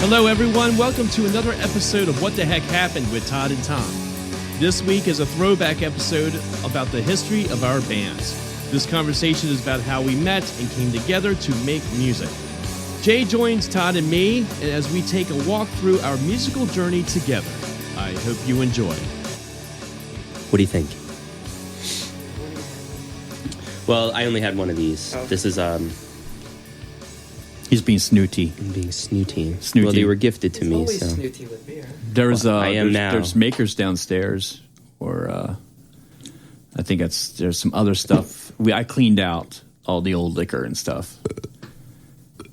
Hello, everyone. Welcome to another episode of What the Heck Happened with Todd and Thom. This week is a throwback episode about the history of our bands. This conversation is about how we met and came together to make music. Jay joins Todd and me as we take a walk through our musical journey together. I hope you enjoy. What do you think? Well, I only had one of these. Oh. This is He's being snooty. I'm being snooty. Snooty. Well, they were gifted to It's me, always so snooty with beer. I am now. There's makers downstairs, or I think there's some other stuff. I cleaned out all the old liquor and stuff.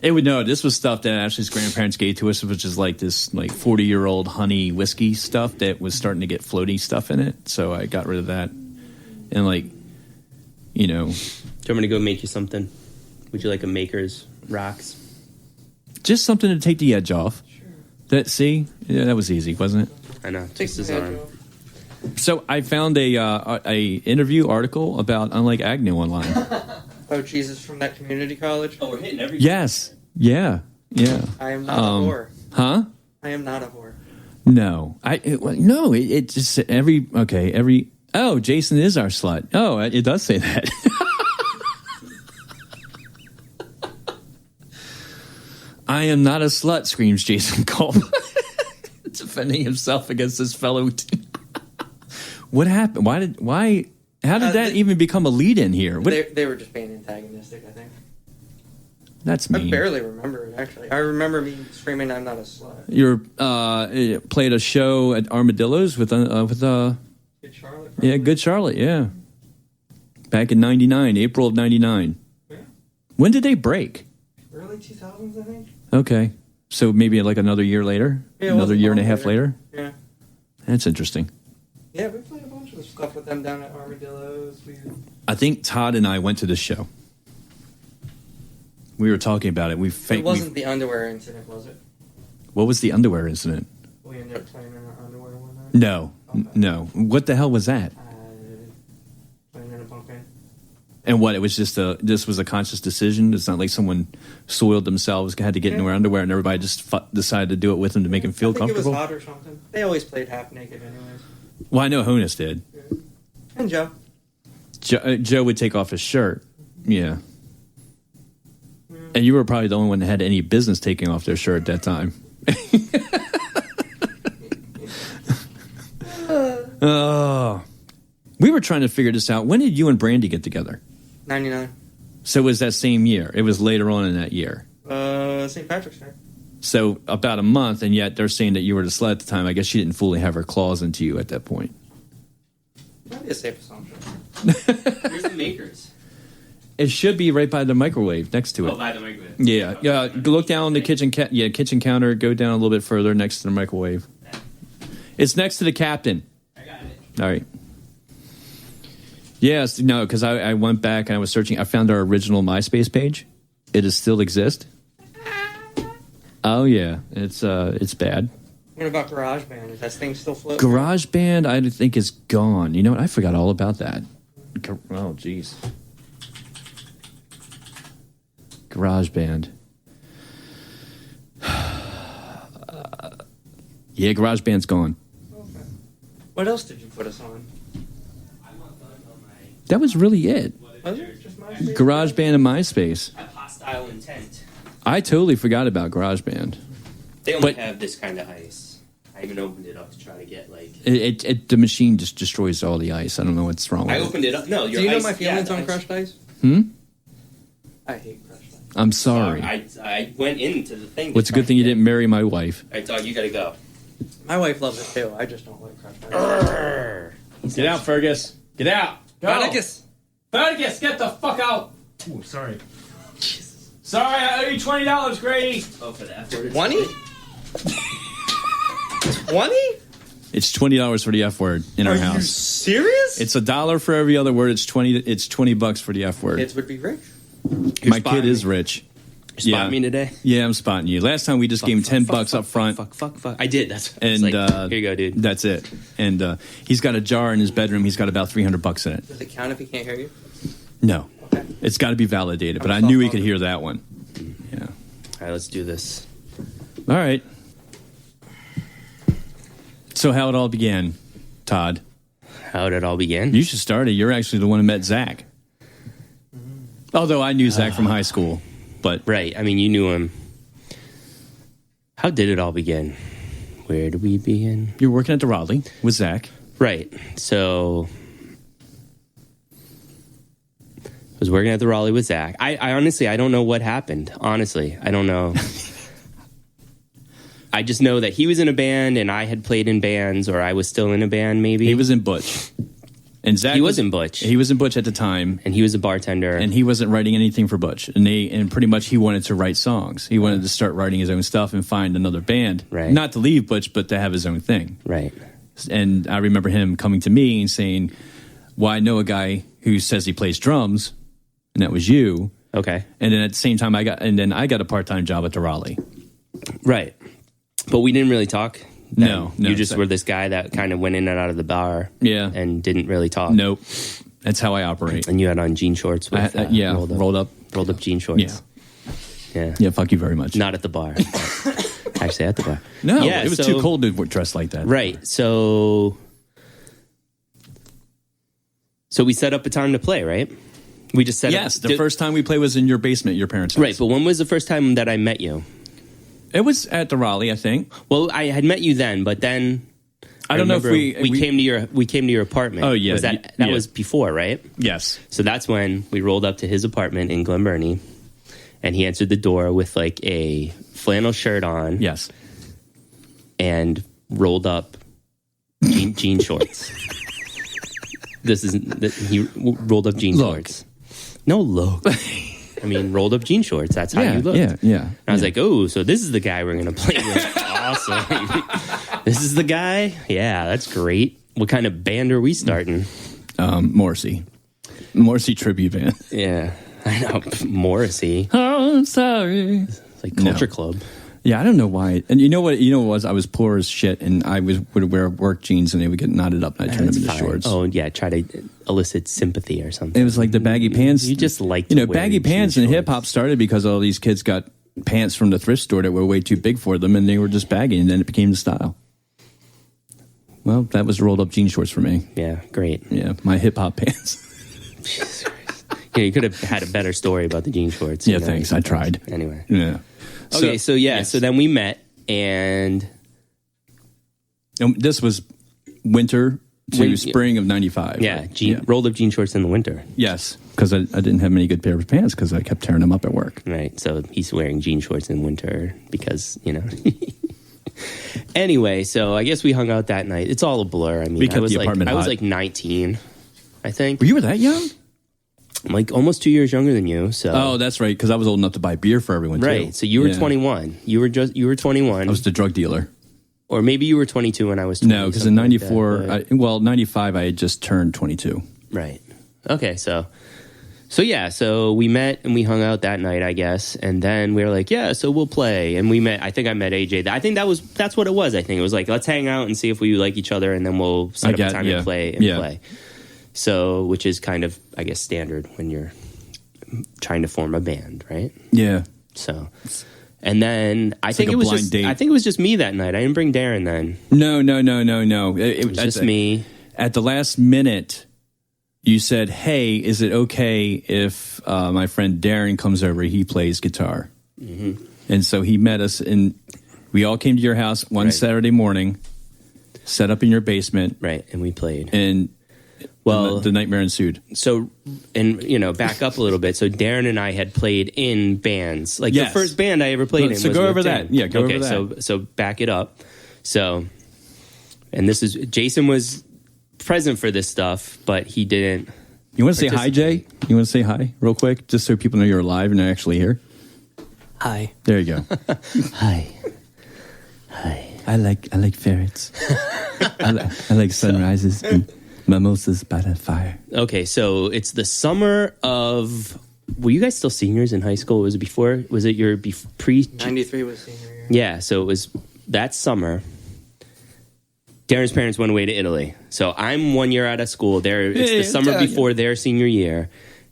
This was stuff that Ashley's grandparents gave to us, which is like this 40-year-old honey whiskey stuff that was starting to get floaty stuff in it. So I got rid of that. And Do you want me to go make you something? Would you like a Maker's Rocks? just something to take the edge off. Sure. That was easy, wasn't it? I know, Take just his the edge arm. off. So I found a interview article about Unlike Agnew online. Oh, Jesus, from that community college? Oh, we're hitting every. Yes. Yeah. I am not a whore. Huh? I am not a whore. No. It just every. Oh, Jason is our slut. Oh, it does say that. I am not a slut, screams Jason Culp, defending himself against this fellow. What happened? How did that even become a lead in here? They were just being antagonistic, I think. That's mean. I barely remember it, actually. I remember me screaming, I'm not a slut. You played a show at Armadillos with Good Charlotte? Probably. yeah, Good Charlotte, yeah. Back in 99, April of 99. Yeah. When did they break? Early 2000s, I think? Okay. So maybe like another year later? Yeah, it another wasn't year and a long half later? Yeah. That's interesting. Yeah, we played a bunch of stuff with them down at Armadillos. I think Todd and I went to this show. We were talking about it. It wasn't the underwear incident, was it? What was the underwear incident? We ended up playing in our underwear one night? No. Okay. No. What the hell was that? Playing in a bunk bed. And what? It was just this was a conscious decision? It's not like someone soiled themselves, had to get in their underwear, and everybody just decided to do it with them to make them feel I think comfortable? It was hot or something. They always played half naked anyways. Well, I know Honus did. Yeah. And Joe. Joe would take off his shirt. Yeah. And you were probably the only one that had any business taking off their shirt at that time. Oh. We were trying to figure this out. When did you and Brandy get together? 99. So it was that same year. It was later on in that year. St. Patrick's Day. So about a month, and yet they're saying that you were the slut at the time. I guess she didn't fully have her claws into you at that point. That'd be a safe assumption. Where's the Makers? It should be right by the microwave next to it. Oh, by the microwave. Yeah. Look down the kitchen counter. Go down a little bit further next to the microwave. It's next to the captain. I got it. All right. Yes, no, because I went back and I was searching. I found our original MySpace page. It does still exist. Oh yeah, it's bad. What about GarageBand? Is that thing still floating? GarageBand, I think, is gone. You know what? I forgot all about that. Oh, jeez. GarageBand. Yeah, GarageBand's gone. Okay. What else did you put us on? That was really it. Was it just MySpace? GarageBand and MySpace. Hostile intent. I totally forgot about GarageBand. They only But- have this kind of ice. I even opened it up to try to get The machine just destroys all the ice. I don't know what's wrong with I it. opened it up. No, Do your you know ice, my feelings yeah, on ice. crushed ice? Hmm? I hate crushed ice. I'm sorry. I went into the thing. Well, it's a good thing you didn't marry my wife. I thought you gotta go. My wife loves it too. I just don't like crushed ice. Get out, Fergus. Get out. Fergus! Fergus, get the fuck out. Ooh, sorry. Sorry, I owe you $20, Grady. Oh, for the F word. 20? 20? It's $20 for the F word in our Are you house. serious? It's $1 for every other word. It's $20 for the F word. Kids would be rich. My spotting kid is me. rich. Spot me today. Yeah, I'm spotting you. Last time we just gave him $10 up front. Fuck. I did. That's And like, here you go, dude. That's it. And he's got a jar in his bedroom. He's got about $300 in it. Does it count if he can't hear you? No, Okay. it's got to be validated. But I knew he could hear that one. Yeah. All right, let's do this. All right. So how it all began, Todd? How did it all begin? You should start it. You're actually the one who met Zach. Although I knew Zach from high school, but Right. I mean, you knew him. How did it all begin? Where did we begin? you're working at the Raleigh with Zach. Right. So I was working at the Raleigh with Zach. I honestly, I don't know what happened. Honestly, I don't know. I just know that he was in a band and I had played in bands, or I was still in a band maybe. He was in Butch. And Zach He was in Butch. He was in Butch at the time. And he was a bartender. And he wasn't writing anything for Butch. And pretty much he wanted to write songs. He wanted to start writing his own stuff and find another band. Right. Not to leave Butch, but to have his own thing. Right. And I remember him coming to me and saying, well, I know a guy who says he plays drums, and that was you. Okay. And then at the same time, I got a part-time job at the Raleigh. Right. But we didn't really talk. then. No. You just were this guy that kind of went in and out of the bar. Yeah. And didn't really talk. Nope. That's how I operate. And you had on jean shorts with rolled up jean shorts. Yeah. Yeah, fuck you very much. Not at the bar. Actually, at the bar. No, Yeah, it was too cold to dress like that. Right. So we set up a time to play, right? We just set up. Yes, the first time we played was in your basement, your parents' house. Right, but when was the first time that I met you? It was at the Raleigh, I think. Well, I had met you then, but then I don't know if we came to your apartment. Oh yeah, was that was before, right? Yes. So that's when we rolled up to his apartment in Glen Burnie, and he answered the door with like a flannel shirt on. Yes. And rolled up jean shorts. He rolled up jean shorts. No look. I mean, rolled up jean shorts. That's how you look. Yeah. And I was like, oh, so this is the guy we're going to play with. Awesome. This is the guy? Yeah, that's great. What kind of band are we starting? Morrissey tribute band. Yeah, I know. Morrissey. Oh, I'm sorry. It's like Culture Club. Yeah, I don't know why. And you know what? You know what it was? I was poor as shit, and I would wear work jeans, and they would get knotted up, and I turned them into fine. shorts. Oh, yeah, try to elicit sympathy or something. It was like the baggy pants. You just like baggy pants and hip hop started because all these kids got pants from the thrift store that were way too big for them, and they were just baggy, and then it became the style. Well, that was rolled up jean shorts for me. Yeah, great. Yeah, my hip hop pants. Jesus Christ. Yeah, you could have had a better story about the jean shorts. Yeah, thanks. I tried. Anyway. Yeah. Okay, so then we met, and this was winter to spring of 95. Yeah, right? Rolled up jean shorts in the winter. Yes, because I didn't have many good pair of pants because I kept tearing them up at work. Right, so he's wearing jean shorts in winter because, Anyway, so I guess we hung out that night. It's all a blur. I mean, I was like 19, I think. You were that young? I'm like almost 2 years younger than you. So oh, that's right, because I was old enough to buy beer for everyone too. Right, so you were 21. You were 21. I was the drug dealer. Or maybe you were 22 and I was 20. No, because in 94, 95, I had just turned 22. Right. Okay, so we met and we hung out that night, I guess, and then we were like, yeah, so we'll play, and we met. I think I met AJ. I think that's what it was. I think it was like, let's hang out and see if we like each other, and then we'll set up a time to play. So, which is kind of, I guess, standard when you're trying to form a band, right? Yeah. So, and then I think it was just me that night. I didn't bring Darren then. No. It was just me. At the last minute, you said, hey, is it okay if my friend Darren comes over? He plays guitar. Mm-hmm. And so he met us, and we all came to your house one Saturday morning, set up in your basement. Right, and we played. And the nightmare ensued. So, and, back up a little bit. So Darren and I had played in bands. Like the first band I ever played in. So go over that. Yeah, go over that. So back it up. So, and this is, Jason was present for this stuff, but he didn't. You want to say hi, Jay? You want to say hi real quick, just so people know you're alive and they're actually here? Hi. There you go. Hi. I like ferrets. I like sunrises and mimosas by the fire. Okay, so it's the summer of. Were you guys still seniors in high school? Was it before? Was it your pre? 93 was senior year. Yeah, so it was that summer. Darren's parents went away to Italy. So I'm 1 year out of school. It's the summer before their senior year.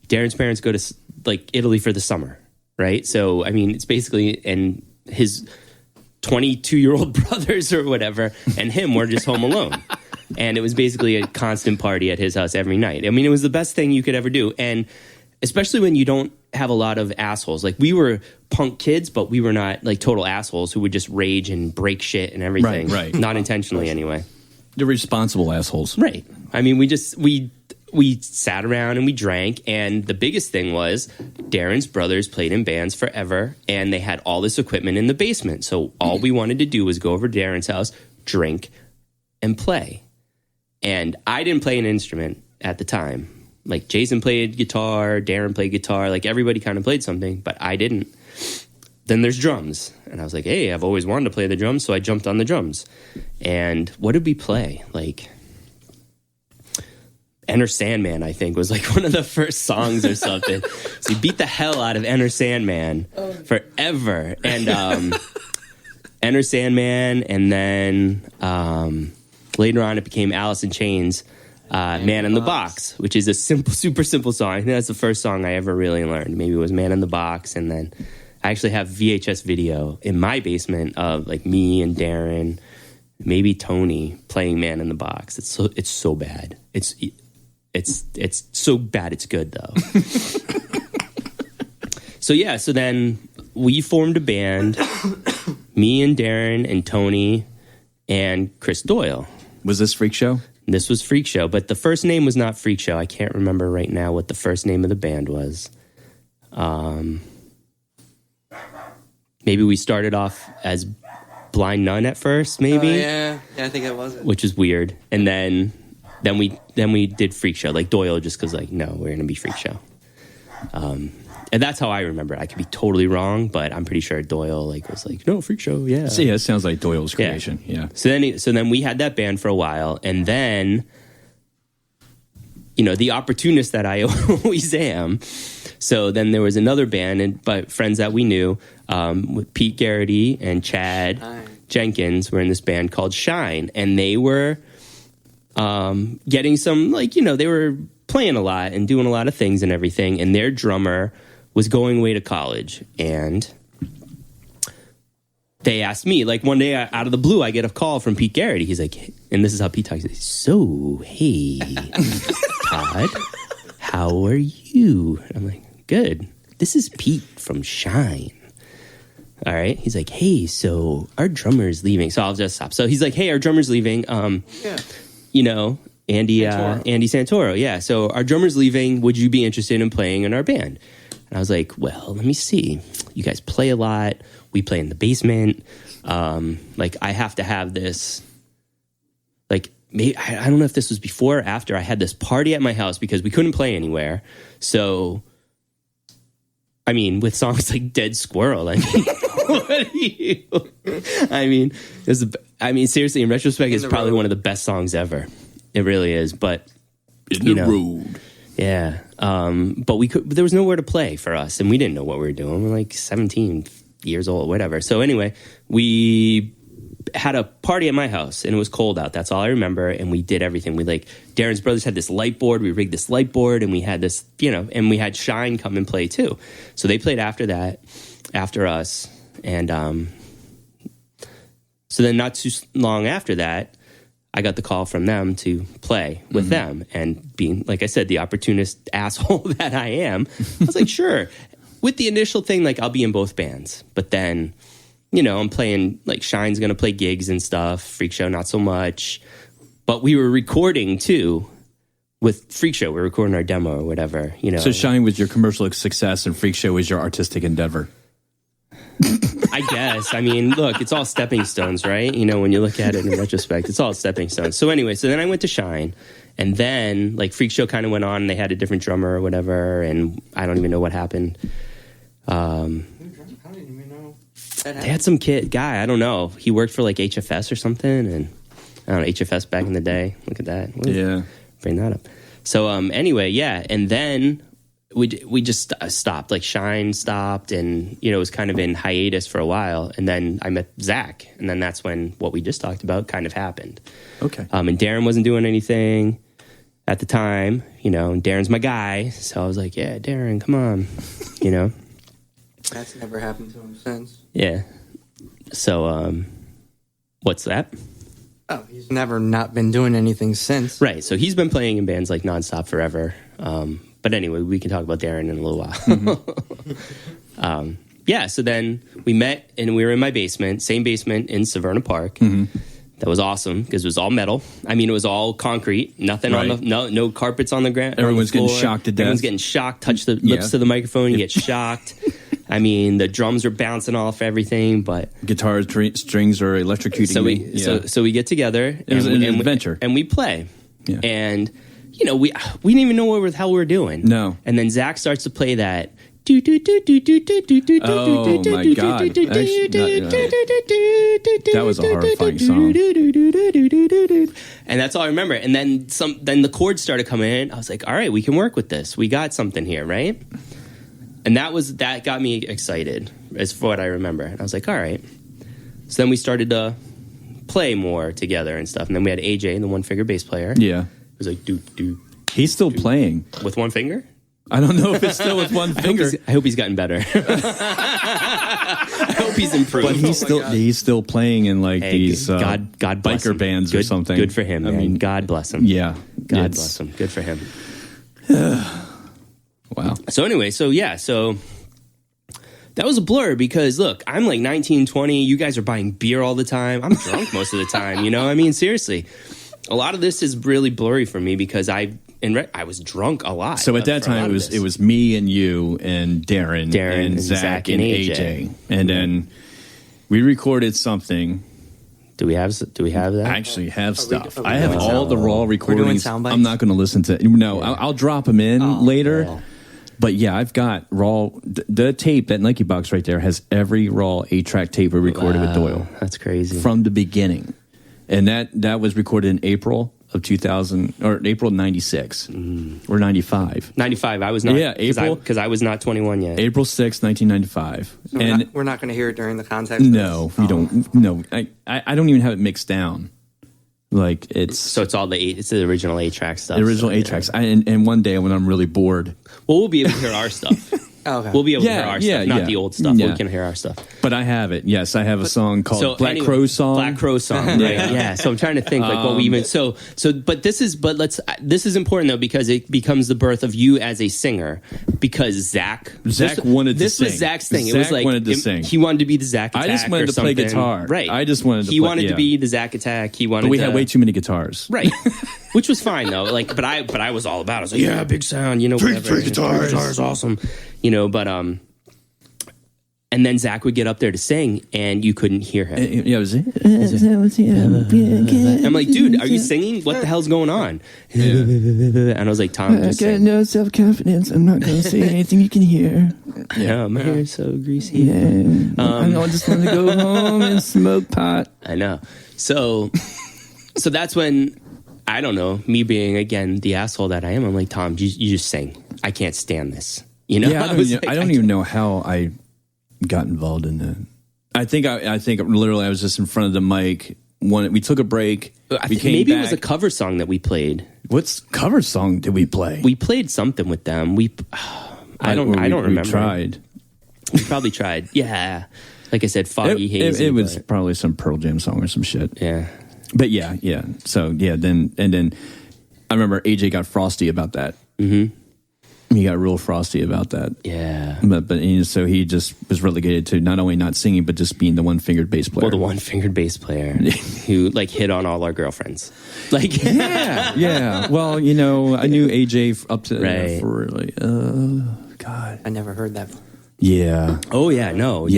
Darren's parents go to Italy for the summer, right? So I mean, it's basically, and his 22-year-old brothers or whatever, and him were just home alone. And it was basically a constant party at his house every night. I mean, it was the best thing you could ever do. And especially when you don't have a lot of assholes. Like, we were punk kids, but we were not like total assholes who would just rage and break shit and everything. Right. Not intentionally anyway. They're responsible assholes. Right. I mean, we sat around and we drank, and the biggest thing was Darren's brothers played in bands forever, and they had all this equipment in the basement. So all we wanted to do was go over to Darren's house, drink, and play. And I didn't play an instrument at the time. Like, Jason played guitar, Darren played guitar, like everybody kind of played something, but I didn't. Then there's drums. And I was like, hey, I've always wanted to play the drums, so I jumped on the drums. And what did we play? Like, Enter Sandman, I think, was like one of the first songs or something. So we beat the hell out of Enter Sandman forever. And Enter Sandman, and then later on it became Alice in Chains' Man in the Box, which is a super simple song. I think that's the first song I ever really learned. Maybe it was Man in the Box, and then I actually have VHS video in my basement of like me and Darren, maybe Tony, playing Man in the Box. It's so bad. It's so bad it's good, though. So then we formed a band, me and Darren and Tony and Chris Doyle. Was this Freak Show? This was Freak Show, but the first name was not Freak Show. I can't remember right now what the first name of the band was. Maybe we started off as Blind Nun at first, maybe. Yeah, I think that was it. Which is weird. And then we did Freak Show, like Doyle, just because like, no, we're gonna be Freak Show. And that's how I remember it. I could be totally wrong, but I'm pretty sure Doyle like was like, no, Freak Show, yeah. So yeah, it sounds like Doyle's creation. Yeah. So then we had that band for a while, and then, you know, the opportunist that I always am. So then there was another band, but friends that we knew, with Pete Garrity and Chad Jenkins were in this band called Shine, and they were getting some, like, you know, they were playing a lot and doing a lot of things and everything, and their drummer was going away to college, and they asked me, like, one day out of the blue, I get a call from Pete Garrity. He's like, and this is how Pete talks. He's like, so, hey, Todd, how are you? And I'm like, good. This is Pete from Shine. All right. He's like, hey, so our drummer's leaving. So I'll just stop. So he's like, hey, our drummer's leaving. You know, Andy Santoro. Yeah. So our drummer's leaving. Would you be interested in playing in our band? And I was like, well, let me see. You guys play a lot. We play in the basement. Like, I have to have this, like, maybe, I don't know if this was before or after. I had this party at my house because we couldn't play anywhere. So, I mean, with songs like Dead Squirrel, I mean, what do you? I mean, seriously, in retrospect, it's probably one of the best songs ever. It really is. But In the road. Yeah. But there was nowhere to play for us, and we didn't know what we were doing. We're like 17 years old, whatever. So anyway, we had a party at my house, and it was cold out. That's all I remember. And we did everything. Darren's brothers had this light board. We rigged this light board, and we had this, you know, and we had Shine come and play too. So they played after us. And so then not too long after that, I got the call from them to play with them. And being, like I said, the opportunist asshole that I am, I was like, sure. With the initial thing, like, I'll be in both bands. But then, you know, I'm playing, like, Shine's going to play gigs and stuff. Freak Show, not so much. But we were recording, too, with Freak Show. We were recording our demo or whatever, you know. So Shine was your commercial success and Freak Show was your artistic endeavor. I guess. I mean, look, it's all stepping stones, right? You know, when you look at it in retrospect, it's all stepping stones. So anyway, so then I went to Shine, and then, like, Freak Show kind of went on, and they had a different drummer or whatever, and I don't even know what happened. I don't even know. They had some guy, I don't know. He worked for, like, HFS or something, and I don't know, HFS back in the day. Look at that. Yeah. Bring that up. So anyway, yeah, and then we just stopped. Like, Shine stopped, and, you know, it was kind of in hiatus for a while. And then I met Zach, and then that's when what we just talked about kind of happened. Okay. And Darren wasn't doing anything at the time, you know, and Darren's my guy. So I was like, yeah, Darren, come on, you know. That's never happened to him since. Yeah. So, what's that? Oh, he's never not been doing anything since. Right. So he's been playing in bands like nonstop forever. But anyway, we can talk about Darren in a little while. Mm-hmm. Yeah. So then we met and we were in my basement, same basement in Severna Park. Mm-hmm. That was awesome because it was all metal. I mean, it was all concrete. Nothing on Right. no carpets on the ground. Everyone's getting shocked to death. Everyone's getting shocked. Touch the lips to the microphone, you get shocked. I mean, the drums are bouncing off everything, but Guitar strings are electrocuting so me. we so we get together. It was an adventure, and we play. Yeah. And you know, we didn't even know what the hell we were doing. No. And then Zach starts to play that. Oh my God. That was a horrifying song. And that's all I remember. And then the chords started coming in. I was like, all right, we can work with this. We got something here, right? And that got me excited, as for what I remember. And I was like, all right. So then we started to play more together and stuff. And then we had AJ, the one-finger bass player. Yeah. It was like, do. He's still playing. With one finger? I don't know if it's still with one finger. I hope he's gotten better. I hope he's improved. But he's still playing in like these God bless biker him. bands or something. Good for him, man. I mean, God bless him. Yeah. God bless him. Good for him. Wow. So anyway, so that was a blur because look, I'm like 19, 20. You guys are buying beer all the time. I'm drunk most of the time. You know, I mean, seriously, a lot of this is really blurry for me because I was drunk a lot. So at that time, it was me and you and Darren and Zach and AJ. And then we recorded something. Do we have that? I actually have stuff. I have all the raw recordings. sound bites? I'm not going to listen to. No, I'll drop them in later. Yeah. But yeah, I've got raw. The tape, that Nike box right there, has every raw 8-track tape we recorded with Doyle. That's crazy. From the beginning. And that was recorded in April of 2000, or April 96 or 95. 95. I was not. Yeah, April. Because I was not 21 yet. April 6, 1995. So And we're not going to hear it during the context. no, you don't. No, I don't even have it mixed down. Like So it's all it's the original 8-track stuff. the original so, 8-tracks. And one day when I'm really bored, Well, we'll be able to hear our stuff. Okay. We'll be able to hear our stuff, not the old stuff. Yeah. We can hear our stuff. but I have it. Yes, I have a song called Black Crow Song. Black Crow Song, right? Yeah. So I'm trying to think like what we even but this is important though because it becomes the birth of you as a singer because Zach wanted to this sing. was Zach's thing. It Zach was like wanted to sing. He wanted to be the Zach Attack. I just wanted or to play something. guitar. Right. I just wanted to. He wanted to be the Zach Attack. He wanted. But we to, had way too many guitars. Right. Which was fine though. Like, but I was all about it. I was like, yeah, big sound, you know, whatever. Three guitars. Guitars, awesome, you know. But and then Zach would get up there to sing, and you couldn't hear him. Yeah, it was. I'm like, dude, are you singing? What the hell's going on? And I was like, Tom, just sing. no self-confidence. I'm not going to say anything you can hear. Yeah, my hair's so greasy. Yeah. I just want to go home and smoke pot. I know. So that's when, I don't know, me being, again, the asshole that I am, I'm like, Tom, you just sing. I can't stand this. You know? Yeah, I don't even know how I got involved in that. I think literally I was just in front of the mic. We took a break. Maybe it was a cover song that we played. What cover song did we play? We played something with them. I don't remember. We tried. We probably tried. Yeah. Like I said, Foggy Hazy. It was probably some Pearl Jam song or some shit. Yeah. But yeah. So yeah, then I remember AJ got frosty about that. Mm-hmm. He got real frosty about that. Yeah. But so he just was relegated to not only not singing, but just being the one-fingered bass player. Well, the one-fingered bass player who like hit on all our girlfriends. Like, yeah. Well, you know, I knew AJ up to for like, God. I never heard that. Yeah. Oh yeah, no,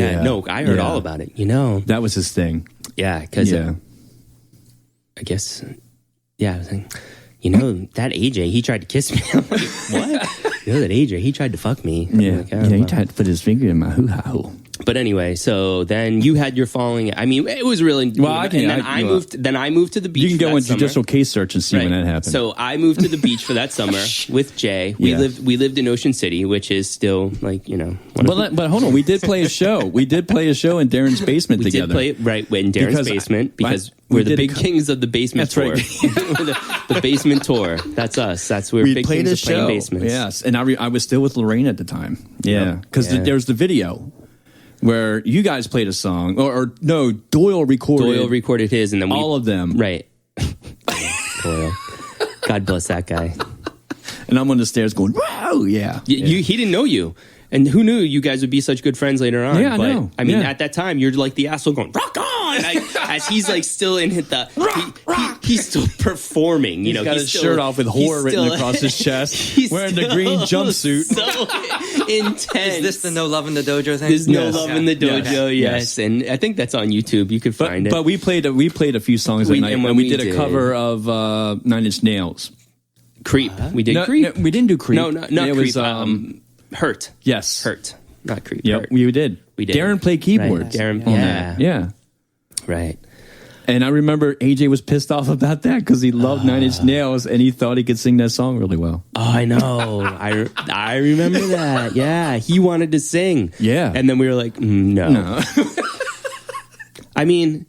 I heard all about it. You know, that was his thing. Yeah, because I guess, I was like, you know, that AJ, he tried to kiss me. I'm like, what? You know that AJ, he tried to fuck me. Yeah, like, he tried to put his finger in my hoo-ha-hoo. But anyway, so then you had your falling. I mean, it was really well. I moved to the beach. You can go on judicial case search and see when that happened. So I moved to the beach for that summer with Jay. We lived in Ocean City, which is still like, you know. But hold on, we did play a show. We did play a show in Darren's basement together. We did play it in Darren's basement because we're the big kings of the basement tour. That's right. the basement tour. That's us. We're big kings of playing basements. Yes, and I was still with Lorraine at the time. Yeah, because there's the video. where you guys played a song, or no, Doyle recorded his, and then all of them. Right. Doyle. God bless that guy. And I'm on the stairs going, wow, yeah. He didn't know you. And who knew you guys would be such good friends later on? Yeah, I know. I mean, Yeah. at that time, you're like the asshole going, rock on! As he's like still in he's still performing. You know, got his shirt off with whore written across his chest, wearing the green jumpsuit. So intense. Is this the No Love in the Dojo thing? There's no love in the dojo, Yes. yes. And I think that's on YouTube. You could find it. But we played a few songs that night, and we did a cover of Nine Inch Nails. Creep. We did Creep. No, we didn't do Creep. No, not Creep. Was, Hurt. Yes. Hurt. Not Creep. Yep, Hurt. we did. We did. Darren played keyboards. Right. Darren, on that. Yeah. Right. And I remember AJ was pissed off about that because he loved Nine Inch Nails and he thought he could sing that song really well. Oh, I know. I remember that. Yeah. He wanted to sing. Yeah. And then we were like, no. I mean,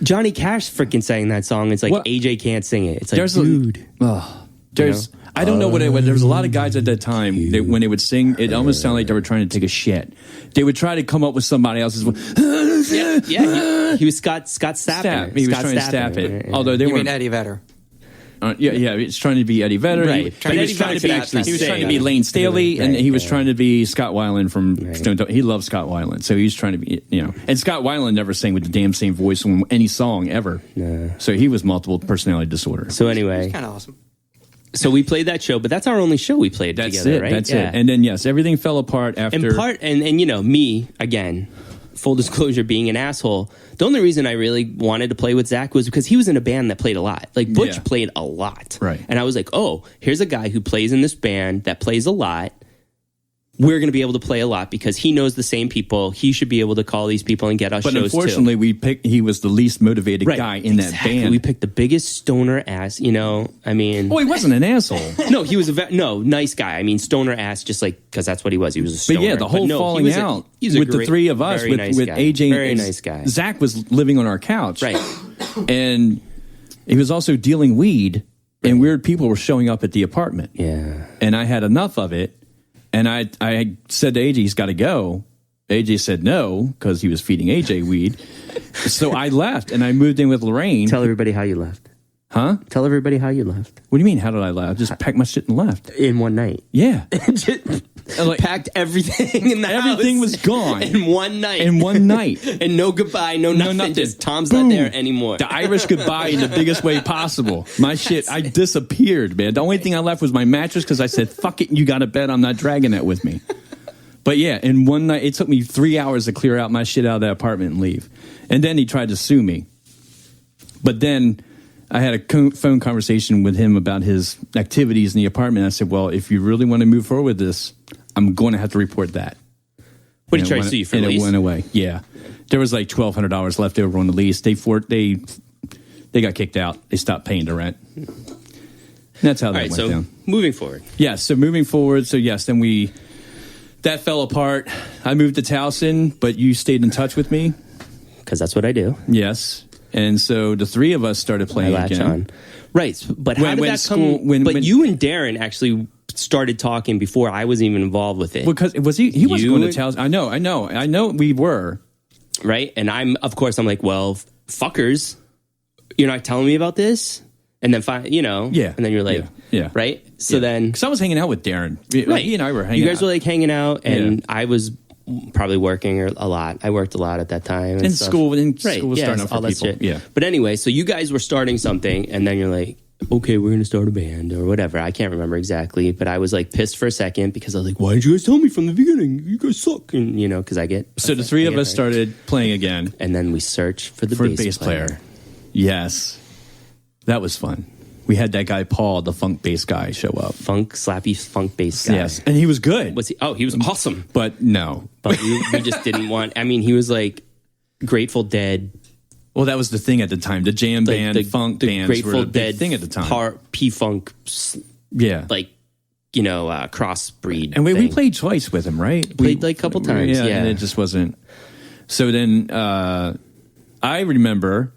Johnny Cash freaking sang that song. It's like AJ can't sing it. It's like, dude. I don't know what it was. There was a lot of guys at that time that when they would sing, it almost sounded like they were trying to take a shit. They would try to come up with somebody else's voice. He was Scott Stapp. He was trying to stap it. Although they You were mean Eddie Vedder? He's trying to be Eddie Vedder. Right. He was trying to be Lane Staley, and he was trying to be Scott Weiland from Stone Temple. He loved Scott Weiland, so he was trying to be, And Scott Weiland never sang with the damn same voice on any song ever. So he was multiple personality disorder. So anyway, Kind of awesome. So we played that show, but that's our only show we played together, right? That's it. And then everything fell apart after. And me again. Full disclosure, being an asshole, the only reason I really wanted to play with Zach was because he was in a band that played a lot. Like Butch played a lot. Right. And I was like, oh, here's a guy who plays in this band that plays a lot. We're going to be able to play a lot because he knows the same people. He should be able to call these people and get us shows too. But unfortunately, he was the least motivated guy in that band. We picked the biggest stoner ass, I mean... Oh, he wasn't an asshole. No, he was nice guy. I mean, stoner ass, just like, because that's what he was. He was a stoner. But yeah, the whole falling out with the three of us, with AJ very nice guy. Zach was living on our couch. Right. And he was also dealing weed, and weird people were showing up at the apartment. Yeah. And I had enough of it. And I said to AJ, he's got to go. AJ said no, because he was feeding AJ weed. So I left, and I moved in with Lorraine. Tell everybody how you left. Huh? Tell everybody how you left. What do you mean, how did I leave? I just packed my shit and left. In one night. Yeah. Packed everything in the house. Everything was gone. In one night. And no goodbye, no nothing. Just Tom's not there anymore. The Irish goodbye in the biggest way possible. My shit, I disappeared, man. The only thing I left was my mattress because I said, fuck it, you got to bed. I'm not dragging that with me. But yeah, in one night, it took me 3 hours to clear out my shit out of that apartment and leave. And then he tried to sue me. But then I had a phone conversation with him about his activities in the apartment. I said, well, if you really want to move forward with this, I'm going to have to report that. What did he try to sue you for? And lease? It went away. Yeah. There was like $1,200 left over on the lease. They got kicked out. They stopped paying the rent. And that's how that went down. Moving forward. Yeah, so moving forward. So yes, then that fell apart. I moved to Towson, but you stayed in touch with me. Because that's what I do. Yes. And so the three of us started playing again. On. Right. But how did that come? But you and Darren actually started talking before I was even involved with it. Because he was going to Towson. I know we were. Right. And I'm like, well, fuckers, you're not telling me about this? And then, yeah. And then you're like, yeah. Right. So then. Because I was hanging out with Darren. Right. He and I were hanging out. You guys were like hanging out, and I was probably working a lot. I worked a lot at that time. And school was starting up for people. Shit. Yeah. But anyway, so you guys were starting something, and then you're like, okay, we're going to start a band or whatever. I can't remember exactly, but I was like pissed for a second because I was like, why didn't you guys tell me from the beginning? You guys suck. And, because I get... So the three of us started playing again. And then we searched for the bass player. Yes. That was fun. We had that guy, Paul, the funk bass guy, show up. Slappy funk bass guy. Yes. And he was good. Was he? Oh, he was awesome. But no. But we just didn't want... I mean, he was like Grateful Dead... Well, that was the thing at the time. The jam band, funk bands Grateful were the big thing at the time. P-funk, crossbreed. And we played twice with him, right? Played like a couple times, yeah. And it just wasn't. So then I remember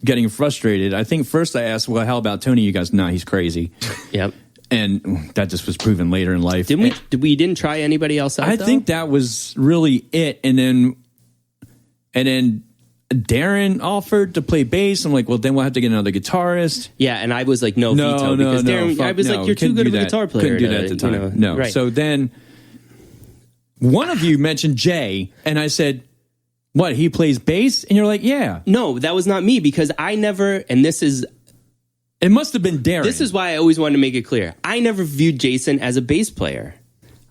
getting frustrated. I think first I asked, well, how about Tony? You guys, nah, he's crazy. Yep. and that just was proven later in life. We didn't try anybody else out? I think that was really it. And then Darren offered to play bass. I'm like, well, then we'll have to get another guitarist. Yeah, and I was like, no, veto, because Darren, I was like, you're too good of a guitar player. Couldn't do that at the time. No. Right. So then one of you mentioned Jay, and I said, what, he plays bass? And you're like, yeah. No, that was not me, because I never, and this is... It must have been Darren. This is why I always wanted to make it clear. I never viewed Jason as a bass player.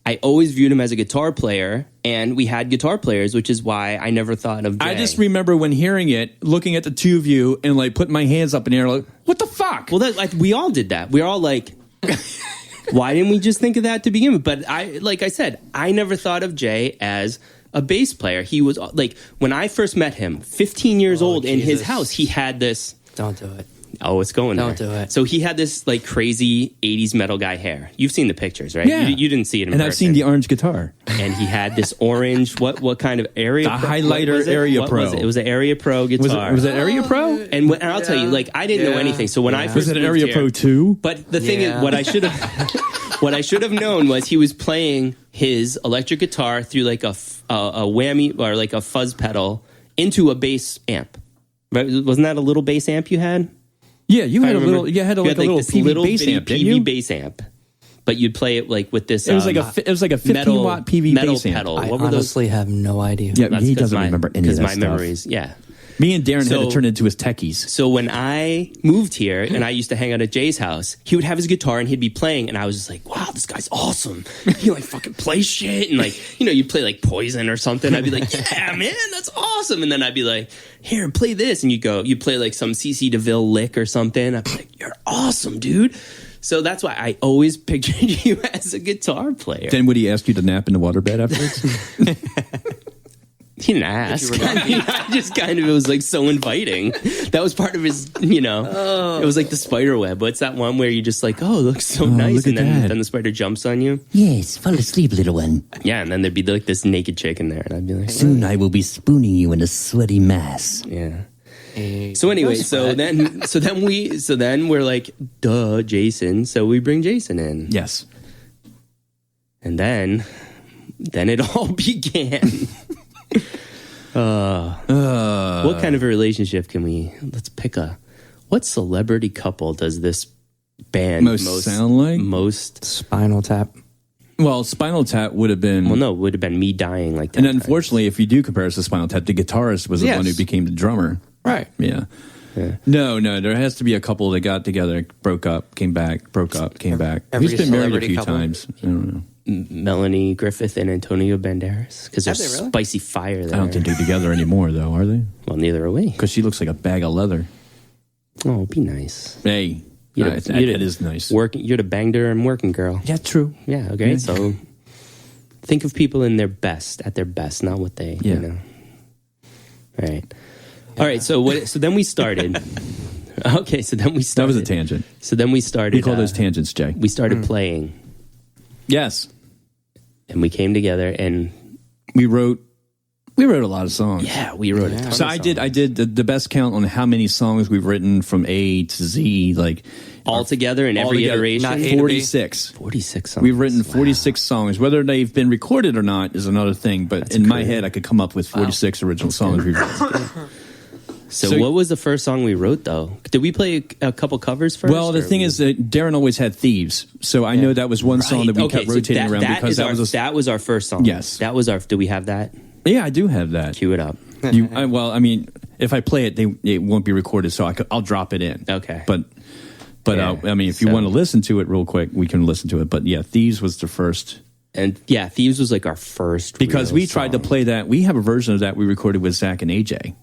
I always viewed him as a guitar player, and we had guitar players, which is why I never thought of Jay. I just remember when hearing it, looking at the two of you, and like putting my hands up in the air, like, what the fuck? Well, we all did that. We were all like, why didn't we just think of that to begin with? But like I said, I never thought of Jay as a bass player. He was like, when I first met him, 15 years old, in his house, he had this. Don't do it. Oh, it's going there. Don't do it. So he had this like crazy 80s metal guy hair. You've seen the pictures, right? Yeah. You didn't see it in person. person. I've seen the orange guitar. And he had this orange, what kind of Area The Pro? highlighter Area Pro. Was it? It was an Area Pro guitar. Was it Area Pro? And I'll tell you, like, I didn't know anything. So when I first was it moved Area here, Pro 2? But the thing is, what I should have known was he was playing his electric guitar through like a whammy or like a fuzz pedal into a bass amp. Right? Wasn't that a little bass amp you had? Yeah, you had a little. You had a little PV bass amp, didn't you? PV bass amp, but you'd play it like with this. It was like a 15-watt PV metal bass amp. pedal. I What were those? honestly have no idea. Yeah, he doesn't remember any of that my stuff. memories. Yeah. Me and Darren had to turn into his techies. So when I moved here and I used to hang out at Jay's house, he would have his guitar and he'd be playing, and I was just like, wow, this guy's awesome. He like fucking plays shit, and like, you'd play like Poison or something. I'd be like, yeah, man, that's awesome. And then I'd be like, here, play this, and you'd play like some CC DeVille lick or something. I'd be like, you're awesome, dude. So that's why I always pictured you as a guitar player. Then would he ask you to nap in the waterbed afterwards? He didn't ask. I just kind of, it was like so inviting. That was part of his, it was like the spider web. What's that one where you just like, oh, it looks so nice. And then the spider jumps on you. Yes, fall asleep, little one. Yeah, and then there'd be like this naked chick in there. And I'd be like, Soon I will be spooning you in a sweaty mass. yeah. So anyway, so then we're like, duh, Jason. So we bring Jason in. Yes. And then it all began. What kind of a relationship let's pick what celebrity couple does this band most sound like? Most Spinal Tap. Well, Spinal Tap would have been... Well, no, it would have been me dying like that. And unfortunately, if you do compare us to Spinal Tap, the guitarist was the one who became the drummer. Right. Yeah. No, there has to be a couple that got together, broke up, came back, broke up, came back. Every He's been married a celebrity few couple. times. I don't know. Melanie Griffith and Antonio Banderas, because there's Have they really? spicy fire there. I don't think they're together anymore, though, are they? Well, neither are we. Because she looks like a bag of leather. Oh, be nice. Hey, that is nice. You're the banged her and working girl. Yeah, true. Yeah, okay. So think of people at their best, not what they, Right. All right, so then we started. Okay, so then we started. That was a tangent. So then we started. We call those tangents, Jay. We started playing. Yes. And we came together and we wrote a lot of songs. Yeah, we wrote a ton of songs. I did the best count on how many songs we've written from A to Z, like all together in every iteration. Not A to B. 46. 46 songs. We've written 46 songs. Whether they've been recorded or not is another thing, but in my head I could come up with 46 original songs we've written. So what was the first song we wrote, though? Did we play a couple covers first? Well, the thing is that Darren always had Thieves, so I know that was one song that we kept rotating around because that was our first song. Yes. That was our... Do we have that? Yeah, I do have that. Cue it up. If I play it, it won't be recorded, so I'll drop it in. Okay. But if you want to listen to it real quick, we can listen to it. But yeah, Thieves was the first. And yeah, Thieves was like our first because we tried to play that. We have a version of that we recorded with Zach and AJ.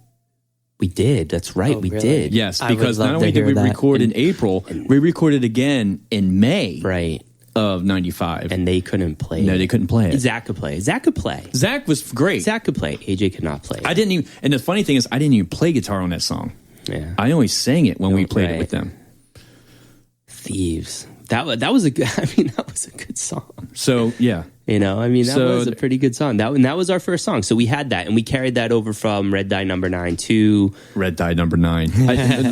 We did. That's right. We did. Yes, because not only did we record in April, we recorded again in May. Right. Of 95. And they couldn't play No, they couldn't play it. Zach could play. Zach could play. Zach was great. Zach could play. AJ could not play. I didn't even, and the funny thing is, I didn't even play guitar on that song. Yeah. I only sang it when we played it with them. Thieves. That was a good, that was a good song. So, yeah. That was a pretty good song. That was our first song. So we had that, and we carried that over from Red Dye Number 9 to... Red Dye Number 9.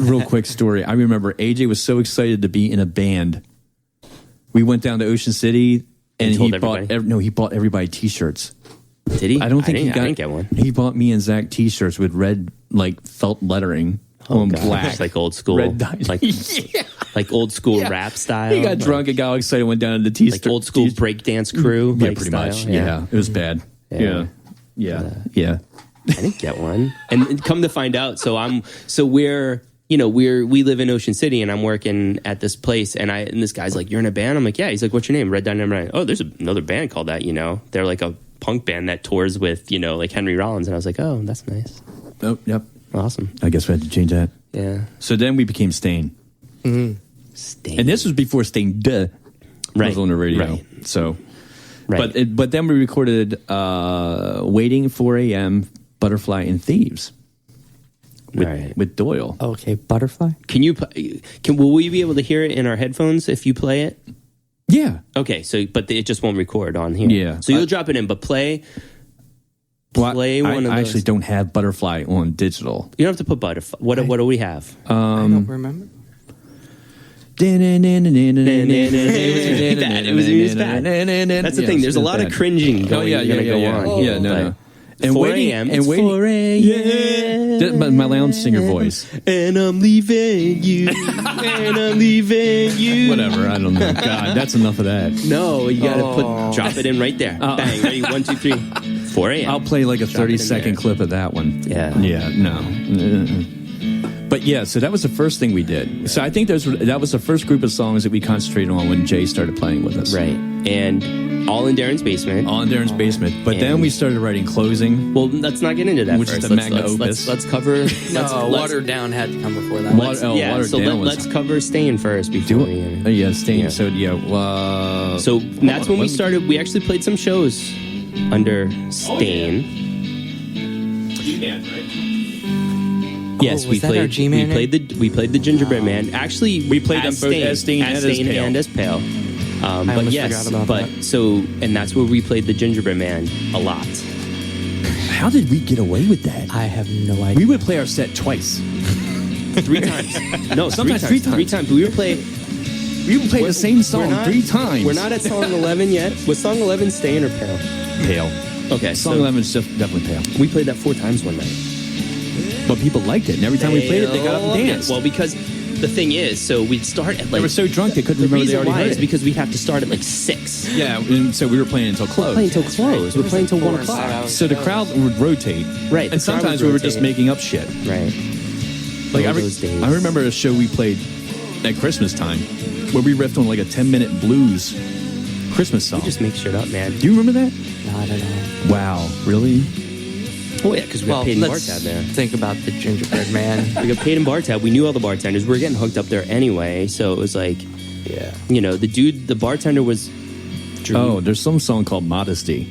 Real quick story. I remember AJ was so excited to be in a band We went down to Ocean City, and told he bought everybody? he bought everybody T-shirts. Did he? I don't think he got. I didn't get one. He bought me and Zach T-shirts with red felt lettering on Gosh, black, like old school, red dye. like old school rap style. He got drunk and got all excited. Went down to the T-shirt, like old school breakdance crew. Yeah, like pretty style. much. Yeah, it was bad. Yeah. I didn't get one. And come to find out, we live in Ocean City, and I'm working at this place, and this guy's like, "You're in a band?" I'm like, "Yeah." He's like, "What's your name?" Red Dye Number 9. Oh, there's another band called that. They're like a punk band that tours with like Henry Rollins, and I was like, "Oh, that's nice." Oh, yep. Awesome. I guess we had to change that. Yeah. So then we became Stain. Stain. And this was before Stain was on the radio. Right. So, Right. but then we recorded Waiting 4 a.m., Butterfly and Thieves with Doyle. Okay, Butterfly. Will we be able to hear it in our headphones if you play it? Yeah. Okay, but it just won't record on here. Yeah. So you'll drop it in, but play one of those. I actually don't have Butterfly on digital. You don't have to put Butterfly. What do we have? I don't remember. It was bad. That's the thing. There's a lot of cringing going on. Yeah, no. And 4 a.m. And waiting. 4 a.m. My lounge singer voice. And I'm leaving you. And I'm leaving you. Whatever. I don't know. God, that's enough of that. No, you got to drop it in right there. Bang. Ready? 1, 2, 3. 4 a.m. I'll play like a 30-second clip of that one. Yeah. Yeah. No. But yeah, so that was the first thing we did. So I think that was the first group of songs that we concentrated on when Jay started playing with us. Right. And all in Darren's basement. All in Darren's basement. But then we started writing Closing. Well, let's not get into that which first. is the magnum opus. Let's cover... Watered Down had to come before that. Watered Down let's cover Stain first before we... Stain. Yeah. So, yeah. So that's when we started. We actually played some shows under Stain. Yes, we played. We played the Gingerbread Man. Actually, we played them both as Stain and as Pale. But yes, and that's where we played the Gingerbread Man a lot. How did we get away with that? I have no idea. We would play our set twice, 3 times. No, sometimes 3 times. 3 times. We would play the same song 3 times. We're not at song 11 yet. Was song 11 Stain or Pale? Pale. Okay, song 11 is definitely Pale. We played that 4 times one night. But people liked it, and every time we played it, they got up and danced. Well, because the thing is, so we'd start at they were so drunk they couldn't remember they already heard it. Is because we'd have to start at 6. Yeah, and so we were playing until close. We're playing until 1 o'clock. So the crowd would rotate. Right. And sometimes we were just making up shit. Right. Like I remember a show we played at Christmas time where we riffed on like a 10-minute blues Christmas song. You just make shit up, man. Do you remember that? No, I don't know. Wow, really? Oh, yeah, because we got paid in bar tab there. Think about the Gingerbread Man. We got paid in bar tab. We knew all the bartenders. We were getting hooked up there anyway, so it was like, the bartender was Drew. Oh, there's some song called Modesty.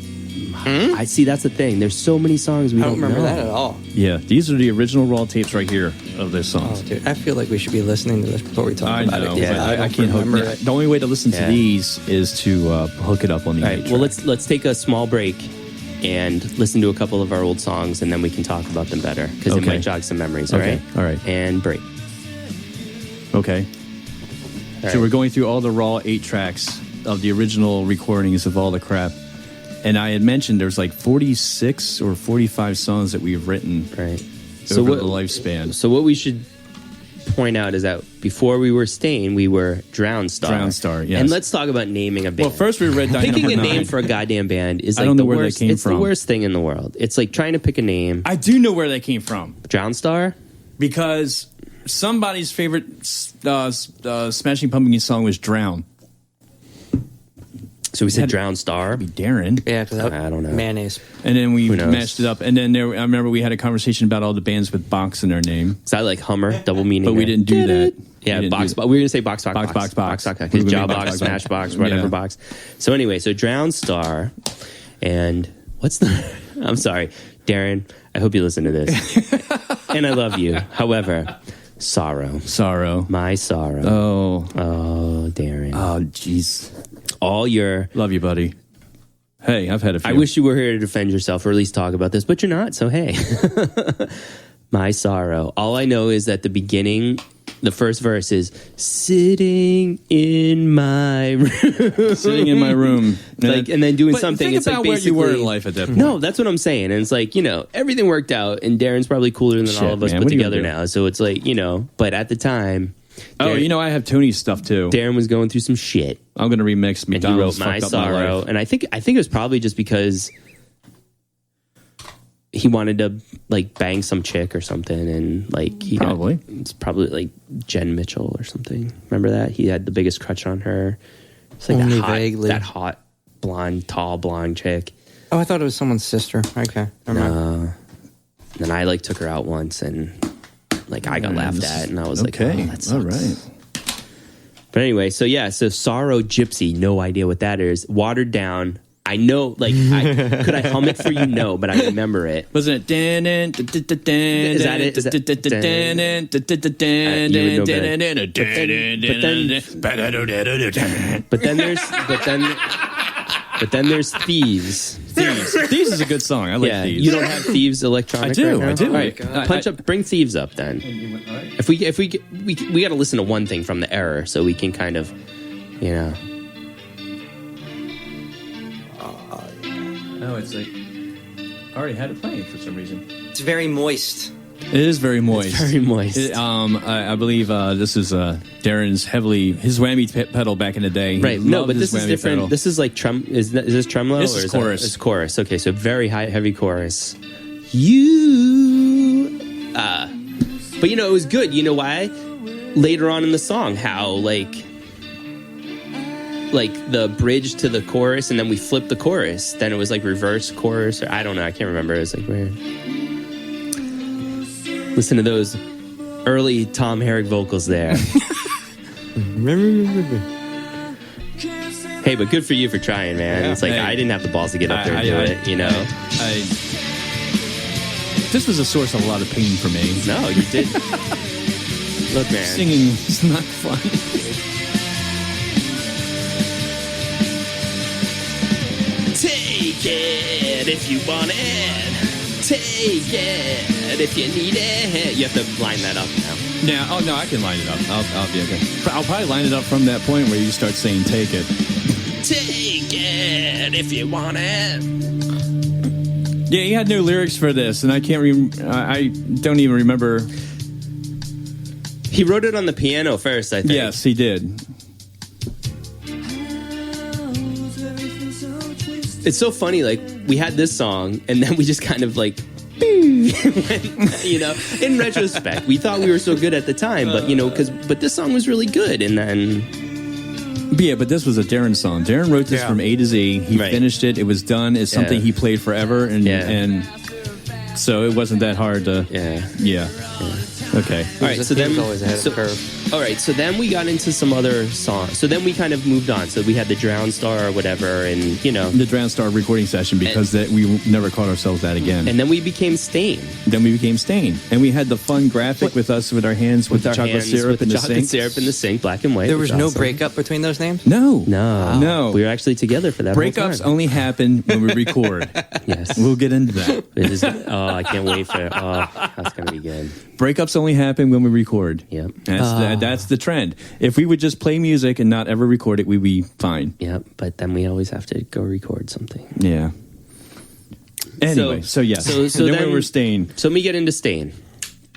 I see, that's the thing. There's so many songs we don't remember know. that at all. Yeah, these are the original raw tapes right here of their songs. Oh, dude, I feel like we should be listening to this before we talk about it. Yeah, I can't remember it. The only way to listen to these is to hook it up on the. All right, well, let's take a small break and listen to a couple of our old songs, and then we can talk about them better, because it might jog some memories. All right? And break. Okay. So we're going through all the raw 8 tracks of the original recordings of all the crap. And I had mentioned there's like 46 or 45 songs that we've written over the lifespan. So what we should point out is that before we were Stain, we were Drown Star. Drown Star, yes. And let's talk about naming a band. Well, first we read Dynamite Picking a 9. name for a goddamn band is like I don't know the where worst. that came it's from. the worst thing in the world. It's like trying to pick a name. I do know where that came from. Drown Star? Because somebody's favorite Smashing Pumpkins song was Drown. So we said Drown Star? Be Darren. Yeah, because I don't know. Mayonnaise. And then we mashed it up. And then I remember we had a conversation about all the bands with box in their name. So I like Hummer, double meaning. But we didn't do that. Yeah, box. We were going to say box. Because Jawbox, Smashbox, whatever box. So anyway, so Drown Star. And what's the... I'm sorry. Darren, I hope you listen to this. And I love you. However... Sorrow. My sorrow. Oh, Darren. Oh, jeez. All your... Love you, buddy. Hey, I've had a few. I wish you were here to defend yourself or at least talk about this, but you're not, so hey. My sorrow. All I know is that the beginning the first verse is sitting in my room. Sitting in my room. Like, and then doing But something. think It's about like where basically you were in life at that point. No, that's what I'm saying. And it's like, everything worked out, and Darren's probably cooler than Shit, all of us man, put what are you together gonna do? now. So it's like, but at the time, Oh, I have Tony's stuff too. Darren was going through some shit. I'm going to remix And he McDonald's wrote My Fucked Up My Sorrow. Life. And I think it was probably just because he wanted to like bang some chick or something, and like it's probably like Jen Mitchell or something. Remember that? He had the biggest crush on her. It's like Only vaguely. that hot tall blonde chick. Oh, I thought it was someone's sister. Okay. Never mind. Then I like took her out once, and like I got laughed at, and I was like, okay, oh, that sucks. all right. But anyway, so Sorrow Gypsy, no idea what that is. Watered Down. I know, like, could I hum it for you? No, but I remember it. Wasn't it? Is that it? But then there's Thieves. Thieves is a good song. I like Thieves. You don't have Thieves electronic. I do. Right now? I do. All right, punch up. Bring Thieves up then. If we got to listen to one thing from the error, so we can kind of, Oh, it's like I already had it playing for some reason. It's very moist. It is very moist. It's very moist. I believe this is Darren's his whammy pedal back in the day. Right. No, but this is different. Pedal. This is like is this tremolo? This or is chorus. It's chorus. Okay, so very heavy chorus. But it was good. You know why? Later on in the song, how like the bridge to the chorus, and then we flipped the chorus. Then it was like reverse chorus, or I don't know. I can't remember. It was like weird. Listen to those early Tom Herrick vocals there. Hey, but good for you for trying, man. It's like I didn't have the balls to get up there and do it. This was a source of a lot of pain for me. No, you did. Look, man. Singing is not fun. Take it if you want it. Take it if you need it. You have to line that up now. Yeah. Oh no, I can line it up. I'll be okay. I'll probably line it up from that point where you start saying "take it." Take it if you want it. Yeah, he had no lyrics for this, and I can't. I don't even remember. He wrote it on the piano first, I think. Yes, he did. It's so funny, like, we had this song, and then we just kind of, like, went, in retrospect. We thought we were so good at the time, but, but this song was really good, and then... Yeah, but this was a Darren song. Darren wrote this from A to Z. He finished it. It was done. It's something he played forever, and so it wasn't that hard to... Yeah. Okay. All right, so then... always ahead of the curve. All right, so then we got into some other songs. So then we kind of moved on. So we had the Drown Star or whatever, and, The Drown Star recording session, because we never caught ourselves that again. And then we became Stain. Then we became Stain. And we had the fun graphic with us with our hands with the chocolate syrup in the sink. Syrup in the sink, black and white. There was no breakup between those names? No. No. We were actually together for that whole Breakups time. only happen when we record. Yes. We'll get into that. I can't wait for it. Oh, that's going to be good. Breakups only happen when we record. Yep. That's the trend. If we would just play music and not ever record it, we'd be fine. Yep, but then we always have to go record something. Yeah. Anyway, so yes. So then then we were Stain. So let me get into Stain.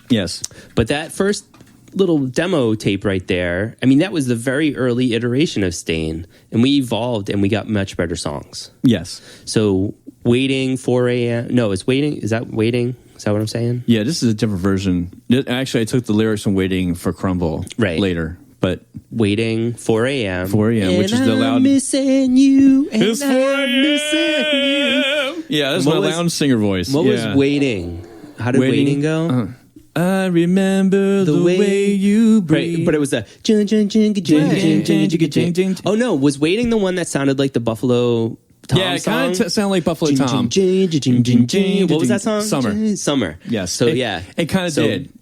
Yes. But that first little demo tape right there, I mean, that was the very early iteration of Stain, and we evolved and we got much better songs. Yes. So Waiting, 4 a.m. No, it's Waiting. Is that Waiting? Is that what I'm saying? Yeah, this is a different version. Actually, I took the lyrics from Waiting for Crumble later. But Waiting, 4 a.m. 4 a.m., which is the loud... I'm missing you. And It's 4 a.m. Yeah, that's my loud singer voice. What was Waiting? How did Waiting go? I remember the way you breathe. But it was a... Oh, no. Was Waiting the one that sounded like the Buffalo... Tom yeah, it song? kind of sounded like Buffalo Tom. What was that song? Summer. Yes. So, It kind of did.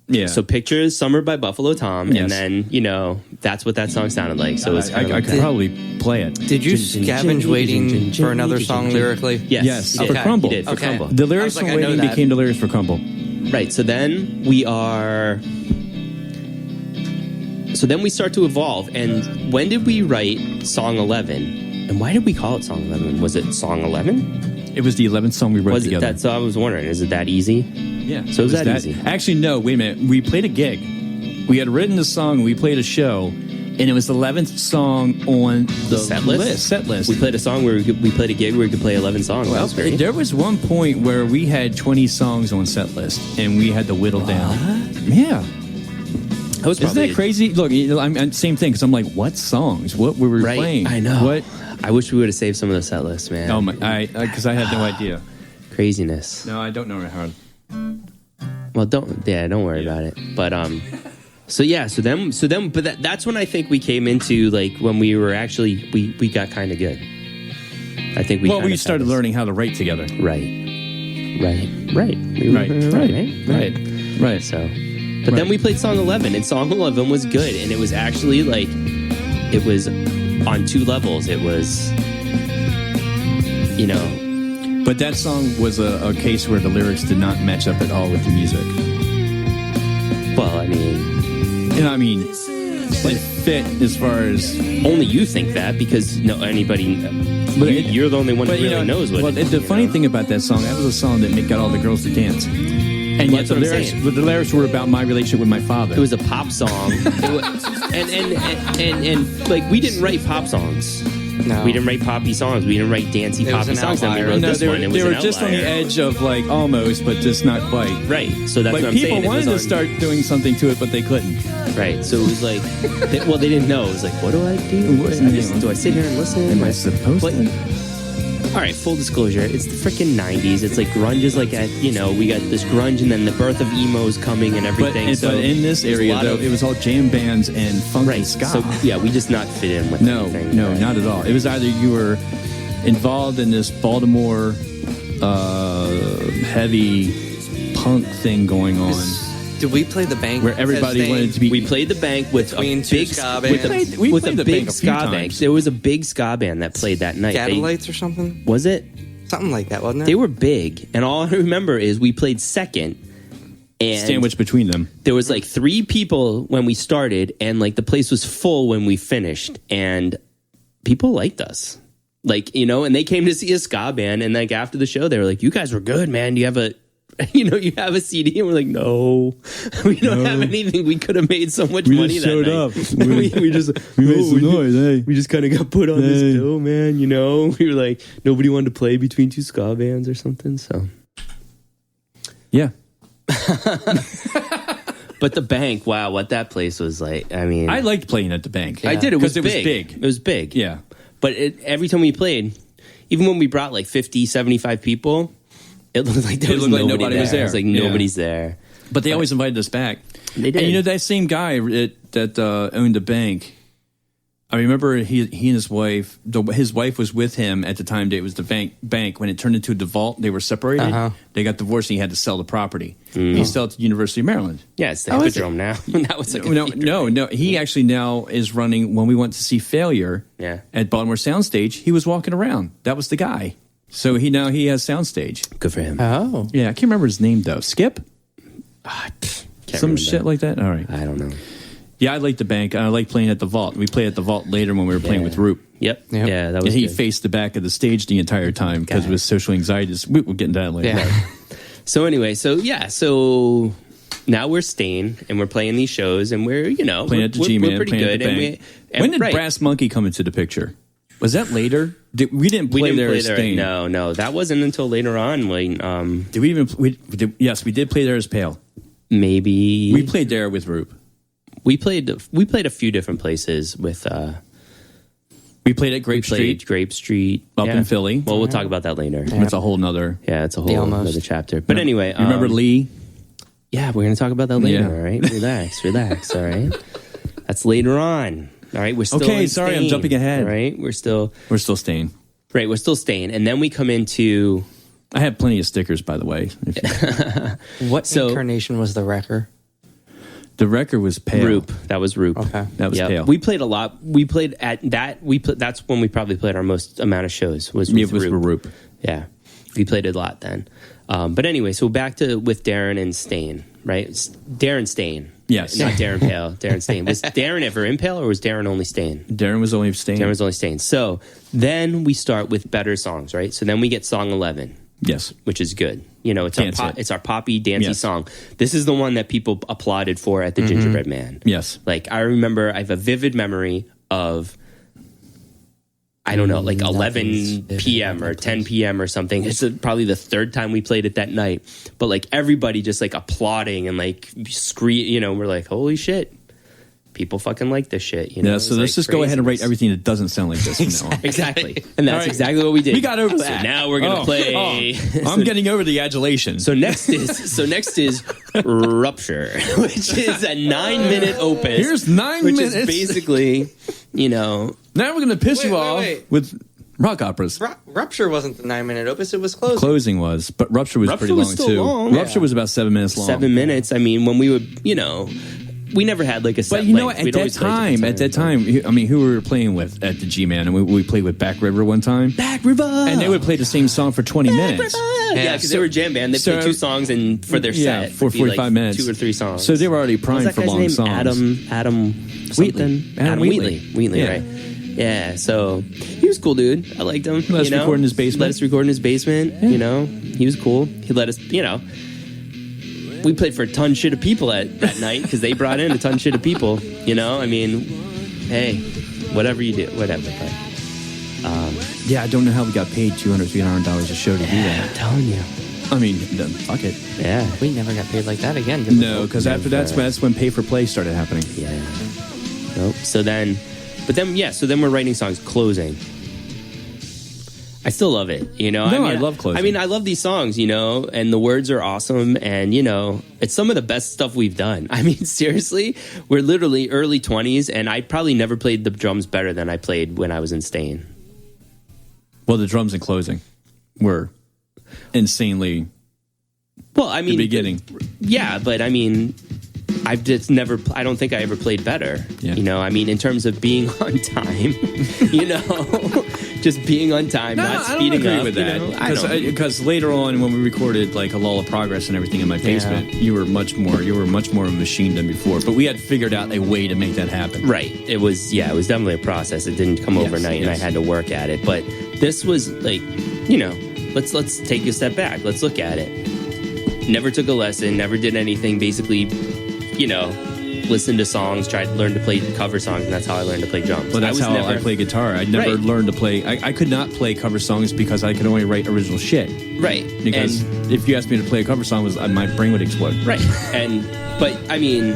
Yeah. So Pictures, Summer by Buffalo Tom, and then, that's what that song sounded like. So I could probably play it. Did you scavenge Waiting for another song lyrically? Yes. For Crumble. He did, for Crumble. The lyrics from Waiting became the lyrics for Crumble. Right, so then we are... So then we start to evolve. And when did we write song 11? And why did we call it song 11? Was it song 11? It was the 11th song we wrote Was it together. that? So I was wondering, is it that easy? Yeah. So it was that easy. Actually, no, wait a minute. We played a gig. We had written the song, we played a show, and it was the 11th song on the set list. We played a song where we played a gig where we could play 11 songs. Well, there was one point where we had 20 songs on set list, and we had to whittle down. Yeah. Isn't that crazy? Look, I'm same thing, because I'm like, what songs? What were we playing? I know. What? I wish we would have saved some of the set list, man. Oh, my, because I had no idea. Craziness. No, I don't know how. Well, don't worry about it. But but that's when I think we came into, like, when we were actually we got kind of good. I think we started learning how to write together. Right. So, but then we played song 11, and song 11 was good, and it was actually like it was on two levels. It was, But that song was a case where the lyrics did not match up at all with the music. Well, I mean, it fit as far as only you think that, because you're the only one who really knows what. Well, the funny thing about that song, that was a song that got all the girls to dance, and yet the lyrics were about my relationship with my father. It was a pop song, and like, we didn't write pop songs. No. We didn't write poppy songs. We didn't dance dancey poppy songs. Then we wrote this one. It was they were just on the edge of, like, almost, but just not quite. Right. So that's like, what I'm saying. People wanted to start doing something to it, but they couldn't. Right. So it was like, they didn't know. It was like, what do I do? Do I sit here and listen? Am I supposed to? All right, full disclosure, it's the freaking 90s. It's like grunge is like, we got this grunge, and then the birth of emos coming and everything. But in this area, though, it was all jam bands and funk and ska. So, yeah, we just not fit in with anything. No, not at all. It was either you were involved in this Baltimore heavy punk thing going on. Did we play the bank? Where everybody wanted to be. We played the bank with a big ska band. We played the bank a few ska band. There was a big ska band that played that night. Catalites or something? Was it? Something like that, wasn't it? They were big, and all I remember is we played second. And sandwiched between them. There was like 3 people when we started, and like the place was full when we finished, and people liked us. Like, and they came to see a ska band, and like after the show, they were like, "You guys were good, man. Do you have a you have a CD?" And we're like, "No, we don't have anything. We could have made so much money that night." we just made some noise. Hey. We just kind of got put on this bill, man. We were like, nobody wanted to play between 2 ska bands or something. So, yeah. But the bank, wow, what that place was like. I mean, I liked playing at the bank. I did. It was big. It was big. Yeah. But every time we played, even when we brought like 50, 75 people, it looked like nobody was there. It was like nobody's there. But they always invited us back. They did. And that same guy that owned the bank, I remember he and his wife, his wife was with him at the time it was the bank. When it turned into the vault, they were separated. Uh-huh. They got divorced, and he had to sell the property. He sold it to the University of Maryland. Yeah, it's the Hippodrome now. Now it's like no. He actually now is running. When we went to see Failure at Baltimore Soundstage, he was walking around. That was the guy. So he has Soundstage. Good for him. Oh. Yeah, I can't remember his name, though. Skip? Some shit like that? All right. I don't know. Yeah, I like the bank. I like playing at the vault. We played at the vault later when we were playing with Roop. Yep. Yeah, that was he faced the back of the stage the entire time because of his social anxiety. We'll get into that later. Yeah. So anyway, so now we're staying and we're playing these shows and we're, playing at the G-Man, we're pretty good. When did Brass Monkey come into the picture? Was that later? We didn't play there as Stain. No, that wasn't until later on. Did we even? Yes, we did play there as Pale. Maybe we played there with Roop. We played a few different places with. We played at Grape Street up in Philly. Well, we'll talk about that later. Yeah. It's a whole nother. Yeah, it's a whole other chapter. But anyway, you remember Lee? Yeah, we're going to talk about that later. All right, relax. All right, that's later on. All right, we're still sorry, I'm jumping ahead. All right, we're still staying. Right, we're still staying, and then we come into. I have plenty of stickers, by the way. What incarnation was the Wrecker? The Wrecker was Pale. Roop. That was Roop. Okay, that was Pale. We played a lot. We played at that. That's when we probably played our most amount of shows. Was with Roop. Yeah, we played a lot then. But anyway, so back to with Darren and Stain, right? Darren Stain. Yes. Not Darren Pale, Darren Stain. Was Darren ever in Pale, or was Darren only Stain? Darren was only Stain. Darren was only Stain. So then we start with better songs, right? So then we get song 11. Yes. Which is good. You know, it's Dance our poppy, dancey Yes. song. This is the one that people applauded for at the Gingerbread Man. Yes. Like, I remember, I have a vivid memory of, I don't know, like 11 p.m. or 10 p.m. or something. It's probably the third time we played it that night. But like everybody just like applauding and like scream, you know, we're like, holy shit. People fucking like this shit, you know? Yeah, so let's just go ahead and rate everything that doesn't sound like this from now on. Exactly. And that's All right. exactly what we did. We got over So that. now we're going to play. I'm getting over the adulation. So next is Rupture, which is a 9-minute opus. Here's 9 which minutes. is basically, you know, Now we're going to piss you Wait, off wait. with rock operas. Rupture wasn't the 9-minute opus, it was closing. Closing was, but Rupture was Rupture pretty was long still too. long. Rupture was about 7 minutes long. 7 minutes. I mean, when we would, you know, we never had like a set But you know what? length. At We'd that always play different time, I mean, who we were playing with at the G-Man, and we played with Back River one time. Back River. And they would play the same song for 20 minutes. Yeah, because they were a jam band. They played 2 songs and for their set. for it'd be 45 like minutes. 2 or 3 songs. So they were already What was primed that for guy's long name? songs. Adam Wheatley. something. Adam Wheatley. Wheatley, Yeah. right. Yeah, so he was a cool dude. I liked him. Let us record in his basement. Let us record in his basement. You know, he was cool. He let us, you know. We played for a ton shit of people that night because they brought in a ton shit of people. You know, I mean, hey, whatever you do, whatever. But, Yeah, I don't know how we got paid $200, $300 a show to do I'm that. telling you. I mean, fuck it. Yeah. We never got paid like that again, did we? No, because after that's when pay for play started happening. Yeah. Nope. So then we're writing songs. Closing. I still love it, you know. No, I love Closing. I mean, I love these songs, you know, and the words are awesome, and you know, it's some of the best stuff we've done. I mean, seriously, we're literally early 20s, and I probably never played the drums better than I played when I was in Stain. Well, the drums in Closing were insanely Well, I mean, the beginning. Yeah, but I mean, I've just never. I don't think I ever played better. Yeah. You know, I mean, in terms of being on time, you know, just being on time, not speeding I don't agree up. with that. You know? Because later on, when we recorded like a Lull of Progress and everything in my basement, you were much more of a machine than before. But we had figured out a way to make that happen. Right. It was definitely a process. It didn't come overnight, and I had to work at it. But this was like, you know, let's take a step back. Let's look at it. Never took a lesson. Never did anything. Basically, you know, listened to songs, tried to learn to play cover songs, and that's how I learned to play drums. Well, that's how I play guitar. I never Right. learned to play. I could not play cover songs because I could only write original shit. Right. Because if you asked me to play a cover song, my brain would explode. Right. But I mean,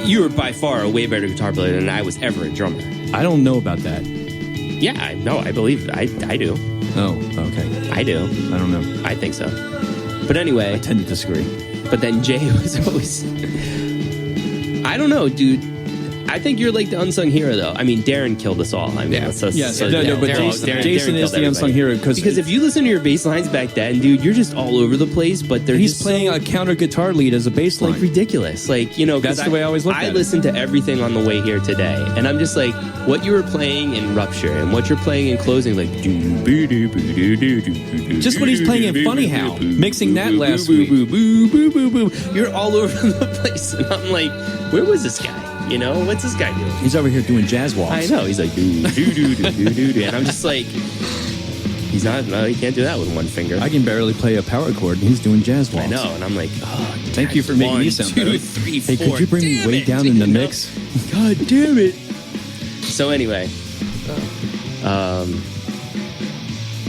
you were by far a way better guitar player than I was ever a drummer. I don't know about that. Yeah, no, I believe I do. Oh, okay. I do. I don't know. I think so. But anyway, I tend to disagree. but then Jay was always. I don't know, dude. I think you're like the unsung hero, though. I mean, Darren killed us all. I mean, Yes, but Darren- Jason is the unsung hero because if you listen to your bass lines back then, dude, you're just all over the place. But he's just playing a counter guitar lead as a bass line. like ridiculous. Like, you know, 'cause That's the way I always looked at I it. listened to everything on the way here today, and I'm just like, what you were playing in Rupture and what you're playing in Closing, like Just what he's playing in Funny How, mixing that last week. You're all over the place, and I'm like, where was this guy? You know, what's this guy doing? He's over here doing jazz walks. I know. He's like, do, and I'm just like, he's not. No, he can't do that with one finger. I can barely play a power chord, and he's doing jazz walks. I know, and I'm like, oh, Thank you for making me sound better. 1, 2, 3, Hey, 4. could you bring me Damn way it, down in the you know? mix? God damn it. So anyway,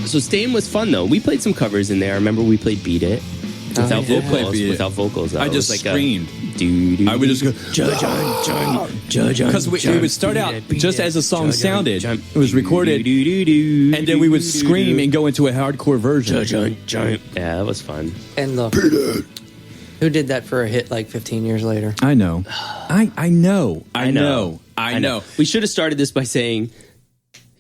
so Stain was fun though. We played some covers in there. I remember we played Beat It without we did play vocals. Beat It. Without vocals, though. I It just was screamed. Dude, I would just go, judge, because we would start out just as the song sounded. It was recorded, and then we would scream and go into a hardcore version. Yeah, that was fun. And look, who did that for a hit like 15 years later? I know. I know. We should have started this by saying,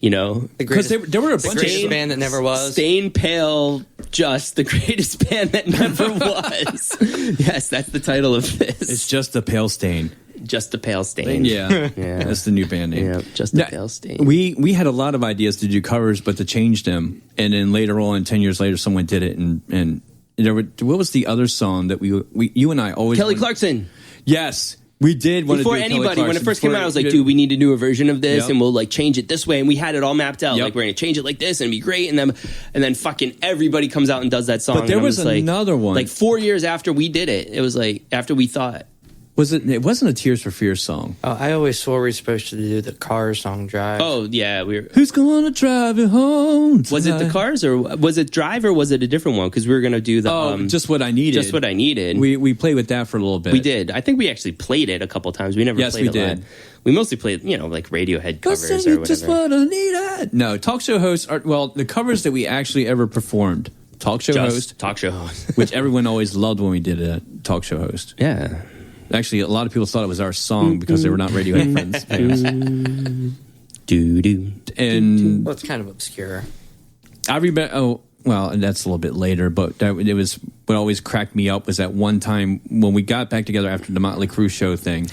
you know, The Because greatest, there were a the bunch greatest of band that never was. Stain Pale, just the greatest band that never was. Yes, that's the title of this. It's just a pale stain. Just the Pale Stain. Yeah, Yeah. that's the new band name. Yeah, just the Pale Stain. We had a lot of ideas to do covers, but to change them, and then later on, 10 years later, someone did it, and there were, what was the other song that we you and I always Kelly Clarkson. Yes. We did want Before to do Kelly anybody, when it Clarkson. first came Before- out, I was like, dude, we need to do a version of this, Yep. and we'll like change it this way. And we had it all mapped out. Yep. Like, we're going to change it like this, and it'd be great. And then fucking everybody comes out and does that song. But there and I'm was just like, another one. Like 4 years after we did it, it was like, after we thought. It wasn't a Tears for Fears song. Oh, I always swore we were supposed to do the car song Drive. Oh, yeah. We were. Who's gonna drive you home? Was it the tonight? Cars, or was it Drive, or was it a different one? Because we were going to do the. Just What I Needed. Just What I Needed. We played with that for a little bit. We did. I think we actually played it a couple times. We never Yes, played we it did. live. We mostly played, like Radiohead Go covers sing or it, just whatever. what I needed. No, talk show hosts are, well, the covers that we actually ever performed. Talk show host, Talk show host. which everyone always loved when we did it. Talk show host. Yeah. Actually, a lot of people thought it was our song because they were not Radiohead fans. Do. And Well, it's kind of obscure. I remember. Oh, well, and that's a little bit later. But it was what always cracked me up was that one time when we got back together after the Motley Crue show thing,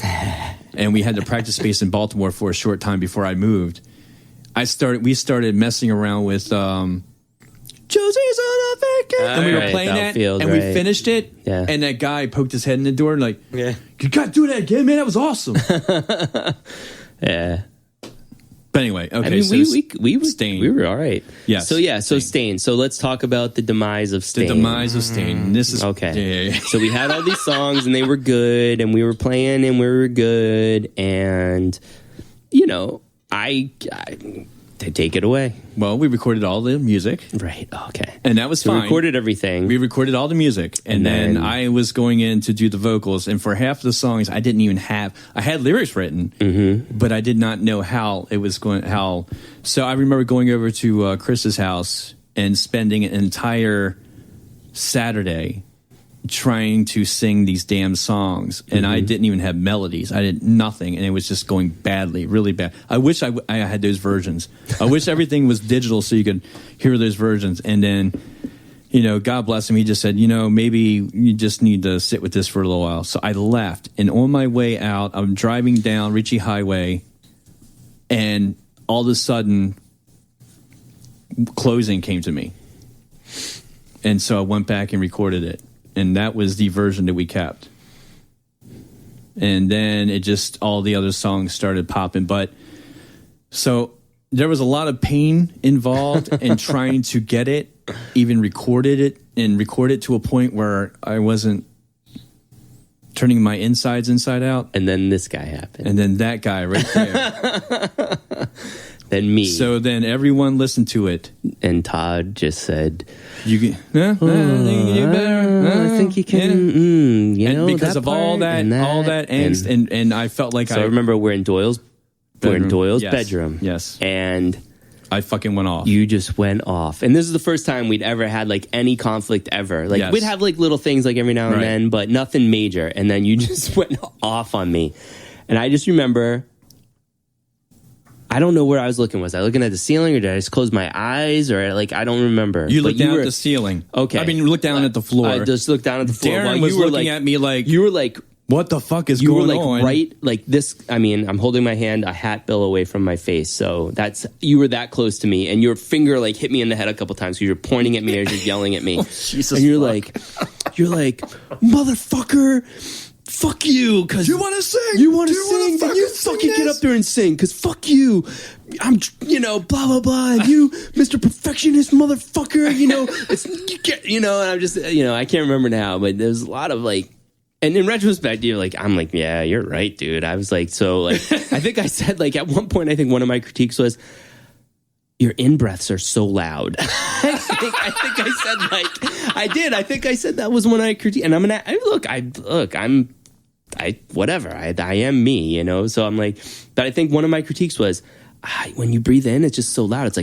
and we had the practice space in Baltimore for a short time before I moved. We started messing around with Josie's on a vacation, and we were Right, playing that, Battlefield, and we right. finished it. Yeah. And that guy poked his head in the door and like, Yeah. you got to do that again, man. That was awesome. Yeah. But anyway, okay. I mean, so we were Stain. We were all right. Yes. So Stain. So let's talk about the demise of The Stain. demise of Stain. This is Okay. Yeah. So we had all these songs and they were good, and we were playing and we were good, and I take it away. Well, we recorded all the music, Right. Okay. and that was So we fine. recorded everything. We recorded all the music, and then then- I was going in to do the vocals. And for half the songs, I didn't even have. I had lyrics written, but I did not know how it was going. So I remember going over to Chris's house and spending an entire Saturday trying to sing these damn songs, and I didn't even have melodies. I did nothing, and it was just going badly, really bad. I wish I had those versions. I wish everything was digital so you could hear those versions. And then, God bless him, he just said, maybe you just need to sit with this for a little while. So I left, and on my way out, I'm driving down Ritchie Highway, and all of a sudden, closing came to me. And so I went back and recorded it. And that was the version that we kept. And then all the other songs started popping. But so there was a lot of pain involved in trying to get it, even record it to a point where I wasn't turning my insides inside out. and then this guy happened. And then that guy right there. Then me. So then everyone listened to it. and Todd just said, You can, I think you better. I think you can, And because that of all part that, and all that angst, and I felt like So I remember we're in Doyle's Yes. bedroom. Yes. And I fucking went off. you just went off. And this is the first time we'd ever had like any conflict ever. Like Yes. we'd have like little things like every now and Right. then, but nothing major. And then you just went off on me. And I just remember, I don't know where I was looking. Was I looking at the ceiling, or did I just close my eyes, or like I don't remember. You But looked down were- at the ceiling. Okay. I mean, look down at the floor. I just looked down at the floor. Darren while was you were looking like, at me like, you were like, what the fuck is you were going like on? right like this. I mean, I'm holding my hand a hat bill away from my face, so you were that close to me, and your finger like hit me in the head a couple times. So you were pointing at me or just yelling at me, Jesus and you're fuck. like, motherfucker. Fuck you, because You wanna sing? You want to Do you wanna sing? Then fucking you sing fucking get this? up there and sing. Because fuck you, I'm blah blah blah. And you, Mr. Perfectionist, motherfucker. And I'm just I can't remember now, but there's a lot of like. And in retrospect, I'm like, yeah, you're right, dude. I was like, so like, I think I said like at one point, I think one of my critiques was, your in-breaths are so loud. I think I said like, I did. I think I said that was when I critiqued. And I am me, so I'm like, but I think one of my critiques was, when you breathe in, it's just so loud. It's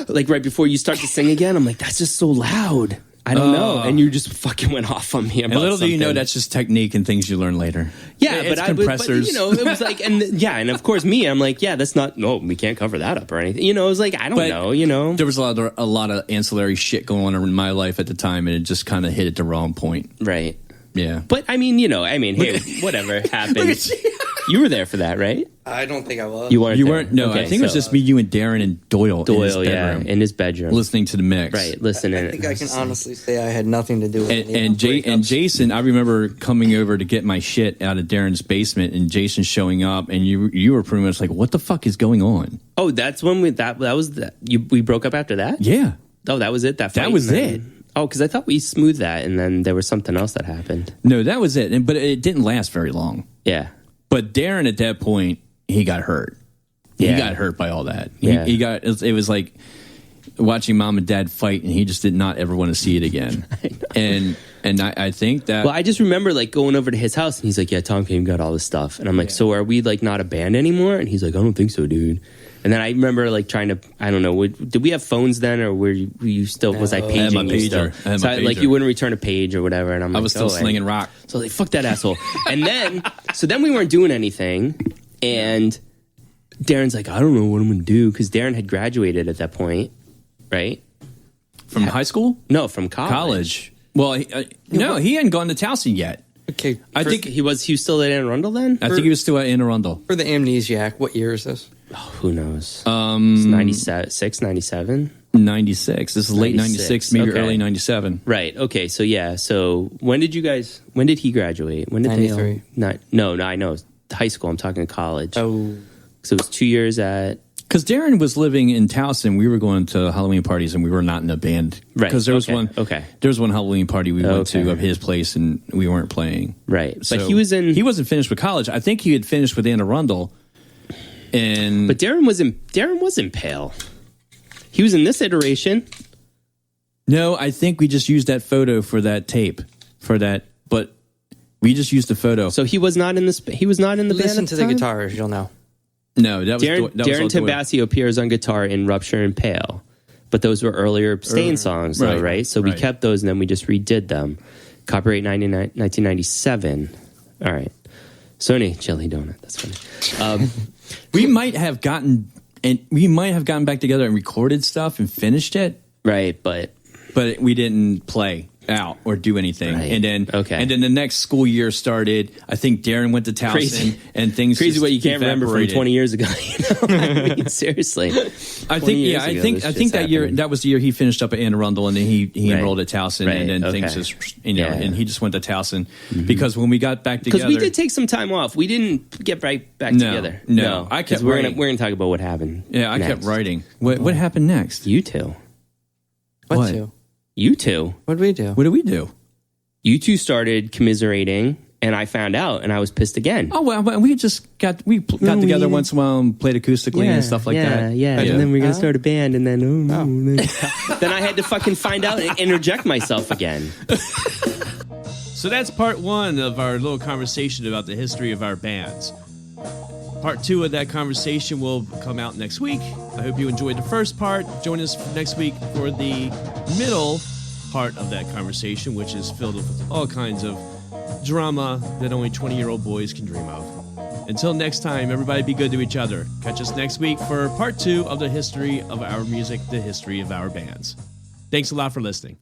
like right before you start to sing again, I'm like, that's just so loud. I don't know. And you just fucking went off on me about And little do you know something. that's just technique and things you learn later. Yeah, It's but compressors. it was like, and of course me, I'm like, yeah, that's not, no, we can't cover that up or anything. It was like, I don't But know, There was a lot of ancillary shit going on in my life at the time, and it just kind of hit at the wrong point. Right. Yeah. But I mean, hey, whatever happened. You were there for that, right? I don't think I was. You weren't. You there. weren't. No, Okay, I think it was so- just me, you, and Darren and Doyle in his yeah, bedroom, in his bedroom, listening to the mix. right? Listening. I think I can honestly say I had nothing to do with it. And Jason, I remember coming over to get my shit out of Darren's basement, and Jason showing up, and you were pretty much like, "What the fuck is going on?" Oh, that's when that was that. We broke up after that. Yeah. Oh, that was it. That fight, was and then- Oh, because I thought we smoothed that, and then there was something else that happened. No, that was it. But it didn't last very long. Yeah. But Darren at that point, he got hurt. Yeah. He got hurt by all that. Yeah. He got. It was like watching mom and dad fight, and he just did not ever want to see it again. And I think that. Well, I just remember like going over to his house, and he's like, "Yeah, Tom came, got all this stuff," and I'm like, "So are we like not a band anymore?" And he's like, "I don't think so, dude." And then I remember like trying to, I don't know, did we have phones then, or were you still? Was I No. paging I had my you still? pager. I had So my like pager. you wouldn't return a page or whatever, and I'm like, I was still slinging rock. So like, fuck that asshole. And then, so then we weren't doing anything, and Darren's like, I don't know what I'm gonna do, because Darren had graduated at that point, right? From high school? No, from college. College. Well, no, he hadn't gone to Towson yet. Okay, I think He was still at Anne Arundel then? I think he was still at Anne Arundel. for the amnesiac, what year is this? Oh, who knows? 96, 97? 96. This is late 96, maybe okay. early 97. Right. Okay. So yeah. So when did he graduate? When did 93. No, I know. High school. I'm talking college. Oh, So it was 2 years at. Because Darren was living in Towson, we were going to Halloween parties, and we were not in a band. Right. Because there was Okay. one. Okay. There was one Halloween party we went Okay. to of his place, and we weren't playing. Right. So but he was in. He wasn't finished with college. I think he had finished with Anne Arundel. And But Darren wasn't pale. He was in this iteration. no, I think we just used that photo for that tape for that. But we just used the photo. So he was not in this. He was not in the listen band. to the guitars, you'll know. No, that was Darren that was all Doyle. Tabassi appears on guitar in Rupture and Pale, but those were earlier Stain songs, though, Right, right? So we right. kept those, and then we just redid them. Copyright 1997. All right. Sony Chili Donut. That's funny. We might have gotten back together and recorded stuff and finished it, Right, but we didn't play out or do anything. Right. And then the next school year started. I think Darren went to Towson, Crazy. and things crazy just what you can't remember from evaporated. 20 years ago. You know? I mean, seriously. I 20 think years I ago, think this I shit's think that year happening. that was the year he finished up at Anne Arundel, and then he Right. enrolled at Towson, Right, and then okay. things just Yeah. and he just went to Towson because when we got back together, Because we did take some time off. We didn't get right back No, together. no. I 'Cause kept we're writing. gonna talk about what happened. I kept next. writing. What happened next? You two. What What? two? You two. What did we do? What did we do? You two started commiserating, and I found out, and I was pissed again. Oh well, but we just got together once in a while and played acoustically and stuff like that. Yeah, and then we're gonna start a band, and then then I had to fucking find out and interject myself again. So that's part one of our little conversation about the history of our bands. Part two of that conversation will come out next week. I hope you enjoyed the first part. Join us next week for the middle part of that conversation, which is filled with all kinds of drama that only 20-year-old boys can dream of. Until next time, everybody be good to each other. Catch us next week for part two of the history of our music, the history of our bands. Thanks a lot for listening.